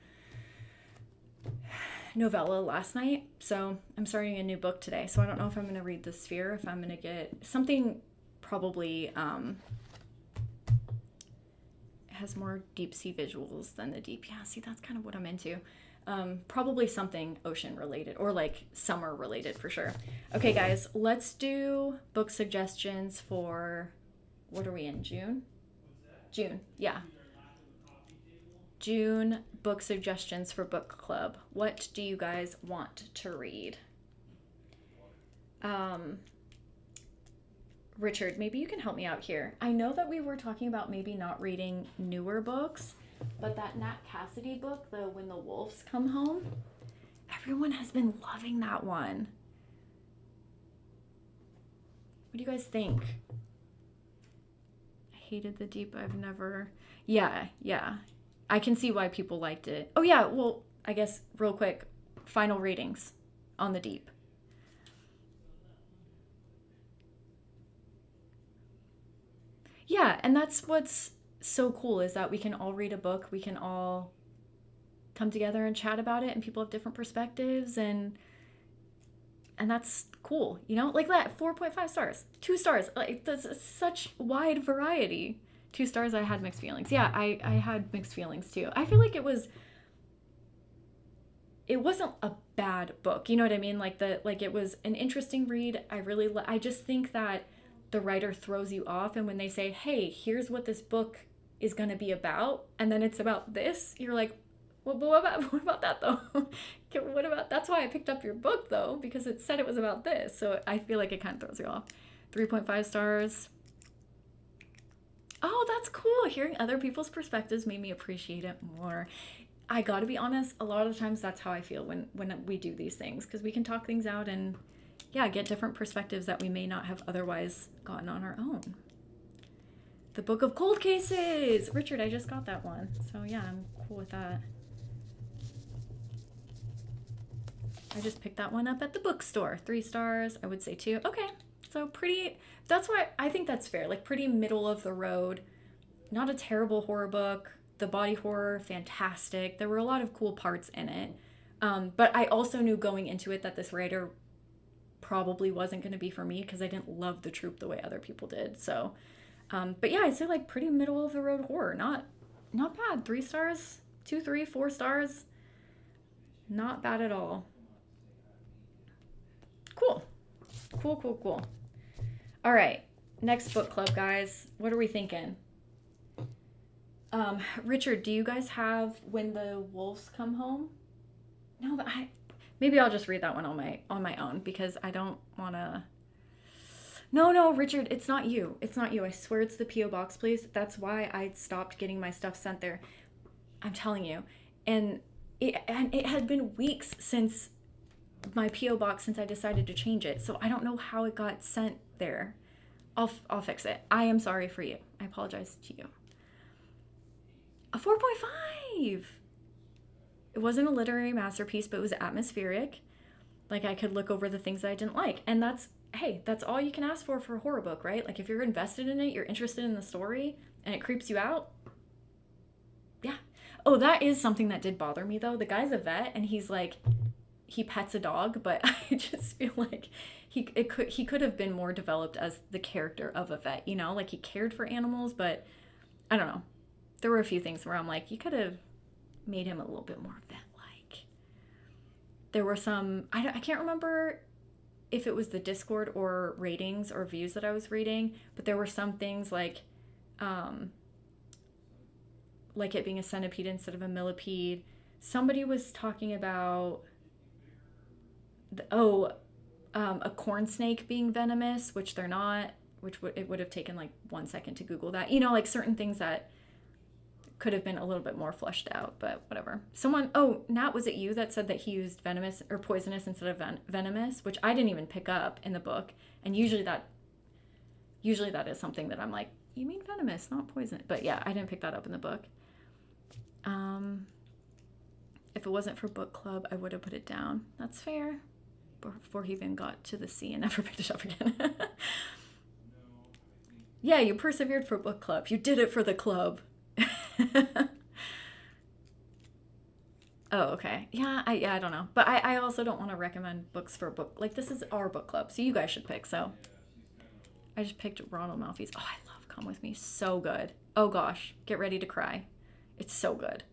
novella last night. So I'm starting a new book today. So I don't know if I'm going to read The Sphere, if I'm going to get something probably has more deep sea visuals than the deep. Yeah, see, that's kind of what I'm into. Probably something ocean related or like summer related for sure. Okay, guys, let's do book suggestions for, what are we in, June? June, yeah. June book suggestions for book club. What do you guys want to read? Richard, maybe you can help me out here. I know that we were talking about maybe not reading newer books, but that Nat Cassidy book, the When the Wolves Come Home, everyone has been loving that one. What do you guys think? I hated the deep. I've never... Yeah. I can see why people liked it. Oh yeah, well, I guess real quick, final ratings on the deep. Yeah, and that's what's so cool is that we can all read a book, we can all come together and chat about it, and people have different perspectives, and that's cool, you know? Like that, 4.5 stars, 2 stars, like that's such wide variety. 2 stars, I had mixed feelings. Yeah, I had mixed feelings too. I feel like it wasn't a bad book, you know what I mean? Like it was an interesting read. I just think that the writer throws you off, and when they say, hey, here's what this book is going to be about, and then it's about this, you're like, well, but what about that though? What about, that's why I picked up your book though, because it said it was about this. So I feel like it kind of throws you off. 3.5 stars. Oh, that's cool. Hearing other people's perspectives made me appreciate it more. I gotta be honest, a lot of the times that's how I feel when we do these things, because we can talk things out and yeah, get different perspectives that we may not have otherwise gotten on our own. The Book of Cold Cases! Richard, I just got that one. So yeah, I'm cool with that. I just picked that one up at the bookstore. 3 stars, I would say 2. Okay, so pretty, that's why I think that's fair. Like pretty middle of the road. Not a terrible horror book. The body horror, fantastic. There were a lot of cool parts in it. But I also knew going into it that this writer probably wasn't going to be for me because I didn't love the troop the way other people did. So, but yeah, I'd say like pretty middle of the road horror. Not bad. 3 stars, 2, 3, 4 stars. Not bad at all. Cool. Cool. All right. Next book club, guys. What are we thinking? Richard, do you guys have When the Wolves Come Home? No, but maybe I'll just read that one on my own because I don't want to. No, Richard, it's not you. It's not you. I swear it's the P.O. box, please. That's why I stopped getting my stuff sent there. I'm telling you. And it had been weeks since my P.O. box since I decided to change it. So I don't know how it got sent there. I'll fix it. I am sorry for you. I apologize to you. A 4.5. It wasn't a literary masterpiece, but it was atmospheric. Like I could look over the things that I didn't like. And that's all you can ask for a horror book, right? Like if you're invested in it, you're interested in the story, and it creeps you out. Yeah. Oh, that is something that did bother me though. The guy's a vet and he's like, he pets a dog, but I just feel like he could have been more developed as the character of a vet, you know? Like he cared for animals, but I don't know. There were a few things where I'm like, you could have made him a little bit more vet-like. There were some, I can't remember if it was the Discord or ratings or views that I was reading, but there were some things like it being a centipede instead of a millipede. Somebody was talking about a corn snake being venomous, which they're not, it would have taken like 1 second to Google that. You know, like certain things that could have been a little bit more fleshed out, but whatever. Nat, was it you that said that he used venomous or poisonous instead of venomous, which I didn't even pick up in the book. And usually that is something that I'm like, you mean venomous, not poison. But yeah, I didn't pick that up in the book. If it wasn't for book club, I would have put it down. That's fair. Before he even got to the C and never picked it up again. Yeah, you persevered for book club. You did it for the club. Oh, okay. Yeah, I don't know. But I also don't want to recommend books for a book. Like, this is our book club, so you guys should pick. So I just picked Ronald Malfi's. Oh, I love Come With Me. So good. Oh, gosh. Get ready to cry. It's so good.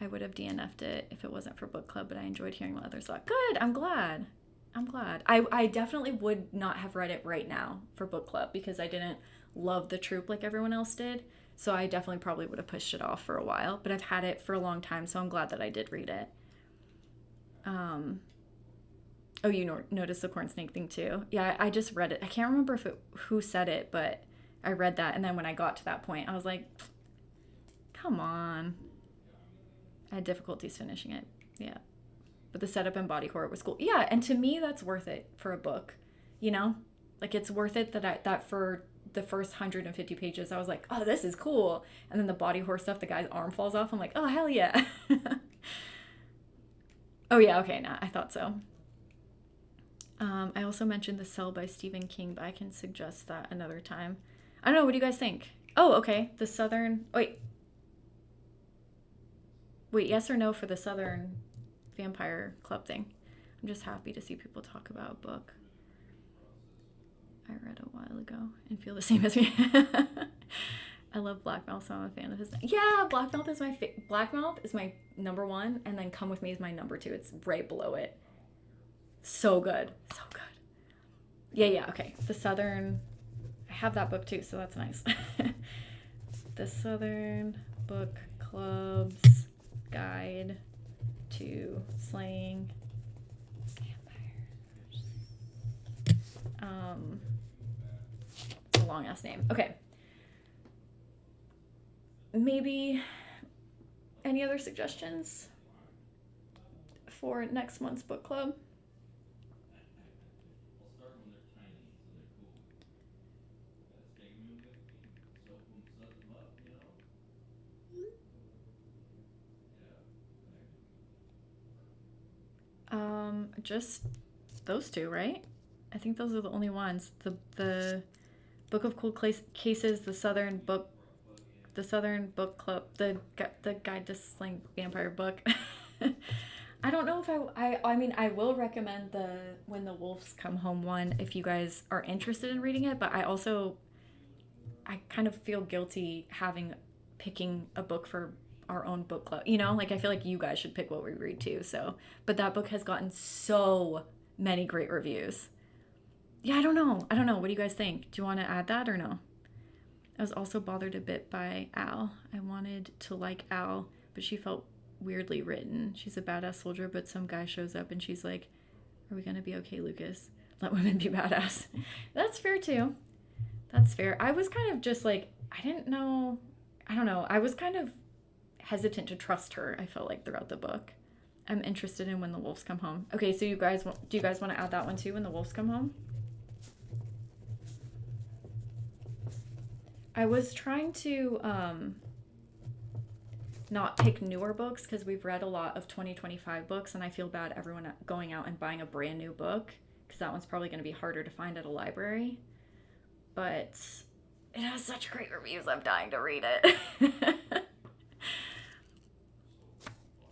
I would have DNF'd it if it wasn't for book club, but I enjoyed hearing what others thought. Good. I'm glad. I definitely would not have read it right now for book club because I didn't love the troop like everyone else did. So I definitely probably would have pushed it off for a while, but I've had it for a long time, so I'm glad that I did read it. Oh, you noticed the corn snake thing too? Yeah, I just read it. I can't remember who said it, but I read that, and then when I got to that point, I was like, come on. I had difficulties finishing it. Yeah. But the setup and body horror was cool. Yeah, and to me, that's worth it for a book, you know? Like, it's worth it that for the first 150 pages, I was like, oh, this is cool. And then the body horror stuff, the guy's arm falls off. I'm like, oh, hell yeah. Oh, yeah, okay, nah, I thought so. I also mentioned The Cell by Stephen King, but I can suggest that another time. I don't know, what do you guys think? Oh, okay, the Southern... Wait, yes or no for the Southern Vampire Club thing? I'm just happy to see people talk about a book I read a while ago and feel the same as me. I love Blackmouth, so I'm a fan of his. Yeah, Blackmouth is Blackmouth is my number 1, and then Come With Me is my number 2. It's right below it. So good. Yeah, okay. The Southern, I have that book too, so that's nice. The Southern Book Club's Guide to Slaying Vampires. It's a long ass name. Okay. Maybe any other suggestions for next month's book club? Just those two, right? I think those are the only ones. The Book of Cold Cases, the Southern Book the Southern Book Club, the Guide to Slaying Vampire book. I don't know if I mean, I will recommend the When the Wolves Come Home one if you guys are interested in reading it, but I kind of feel guilty picking a book for our own book club. You know, like I feel like you guys should pick what we read too. So, but that book has gotten so many great reviews. Yeah, I don't know. What do you guys think? Do you want to add that or no? I was also bothered a bit by Al. I wanted to like Al, but she felt weirdly written. She's a badass soldier, but some guy shows up and she's like, "Are we gonna be okay, Lucas? Let women be badass." That's fair too. That's fair. I was kind of just like, I don't know. I was kind of hesitant to trust her, I felt like, throughout the book. I'm interested in When the Wolves Come Home. Okay, so do you guys want to add that one too, When the Wolves Come Home? I was trying to not pick newer books because we've read a lot of 2025 books and I feel bad everyone going out and buying a brand new book because that one's probably going to be harder to find at a library. But it has such great reviews, I'm dying to read it.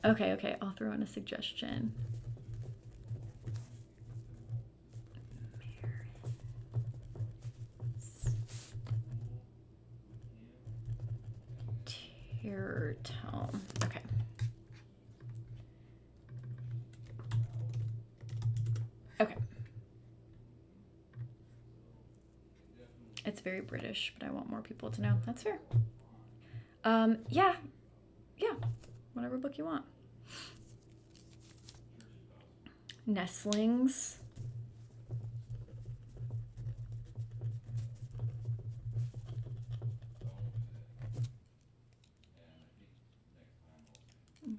Okay, I'll throw in a suggestion. Terror Tome. Okay. It's very British, but I want more people to know. That's fair. Yeah. Whatever book you want. Nestlings.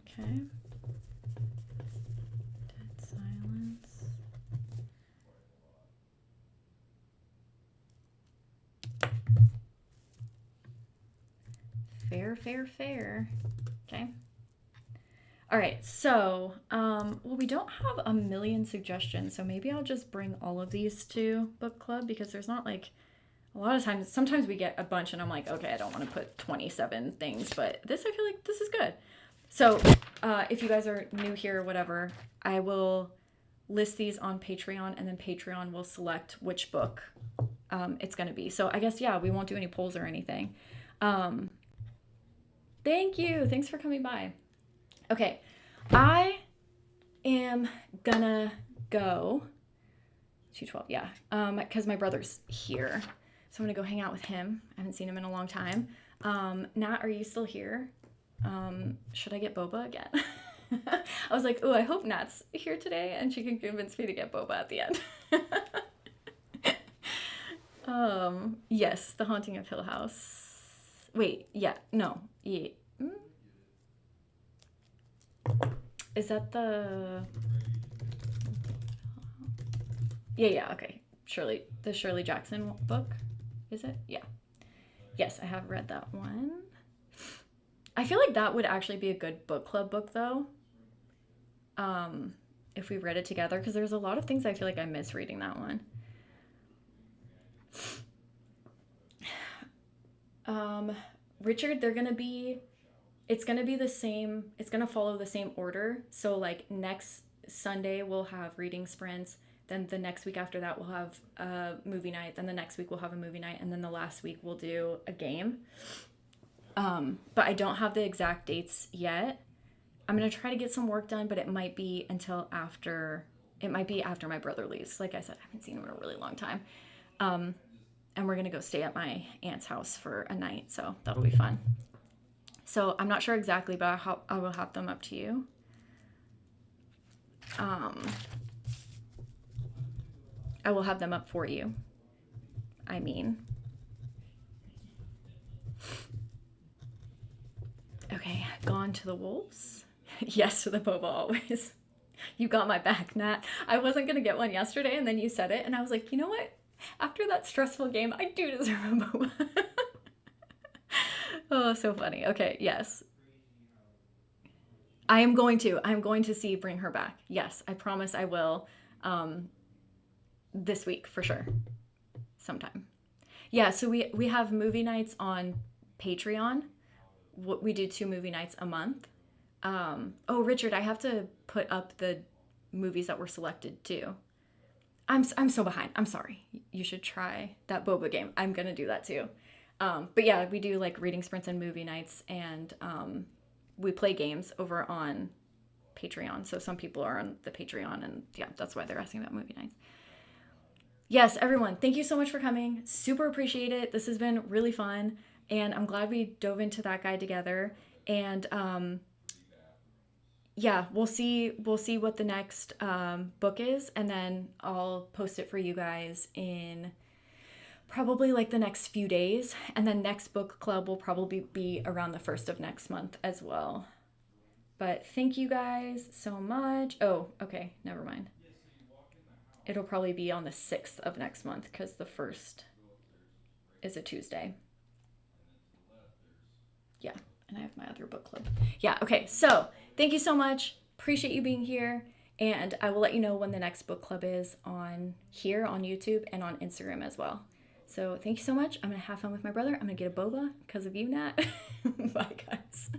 Okay. Dead Silence. Fair. Okay. All right, so, well, we don't have a million suggestions, so maybe I'll just bring all of these to book club because there's not like a lot of times. Sometimes we get a bunch and I'm like, okay, I don't want to put 27 things, but this, I feel like this is good. So if you guys are new here or whatever, I will list these on Patreon and then Patreon will select which book it's going to be. So I guess, yeah, we won't do any polls or anything. Thank you. Thanks for coming by. Okay, I am gonna go 212, yeah, because my brother's here. So I'm gonna go hang out with him. I haven't seen him in a long time. Nat, are you still here? Should I get boba again? I was like, oh, I hope Nat's here today and she can convince me to get boba at the end. Yes, The Haunting of Hill House. Wait, yeah, no, yeah. Is that the... Yeah, okay. The Shirley Jackson book, is it? Yeah. Yes, I have read that one. I feel like that would actually be a good book club book, though. If we read it together, because there's a lot of things I feel like I miss reading that one. Richard, it's gonna be the same, it's gonna follow the same order. So like next Sunday we'll have reading sprints, then the next week after that we'll have a movie night, then the next week we'll have a movie night, and then the last week we'll do a game. But I don't have the exact dates yet. I'm gonna try to get some work done, but it might be after my brother leaves. Like I said, I haven't seen him in a really long time. And we're gonna go stay at my aunt's house for a night, so that'll be fun. So I'm not sure exactly, but I will have them up to you. I will have them up for you. I mean. Okay, Gone to the Wolves. Yes to the boba always. You got my back, Nat. I wasn't gonna get one yesterday, and then you said it, and I was like, you know what? After that stressful game, I do deserve a boba. Oh, so funny. Okay, yes. I'm going to see Bring Her Back. Yes, I promise I will. This week for sure. Sometime. Yeah, so we have movie nights on Patreon. we do 2 movie nights a month. Oh, Richard, I have to put up the movies that were selected too. I'm so behind. I'm sorry. You should try that boba game. I'm gonna do that too. But yeah, we do like reading sprints and movie nights, and we play games over on Patreon. So some people are on the Patreon, and yeah, that's why they're asking about movie nights. Yes, everyone, thank you so much for coming. Super appreciate it. This has been really fun, and I'm glad we dove into that guide together. And yeah, we'll see what the next book is, and then I'll post it for you guys in probably like the next few days. And then next book club will probably be around the 1st of next month as well. But thank you guys so much. Oh, okay, never mind. It'll probably be on the 6th of next month because the 1st is a Tuesday. Yeah, and I have my other book club. Yeah, okay, so thank you so much. Appreciate you being here. And I will let you know when the next book club is on here on YouTube and on Instagram as well. So thank you so much. I'm going to have fun with my brother. I'm going to get a boba because of you, Nat. Bye, guys.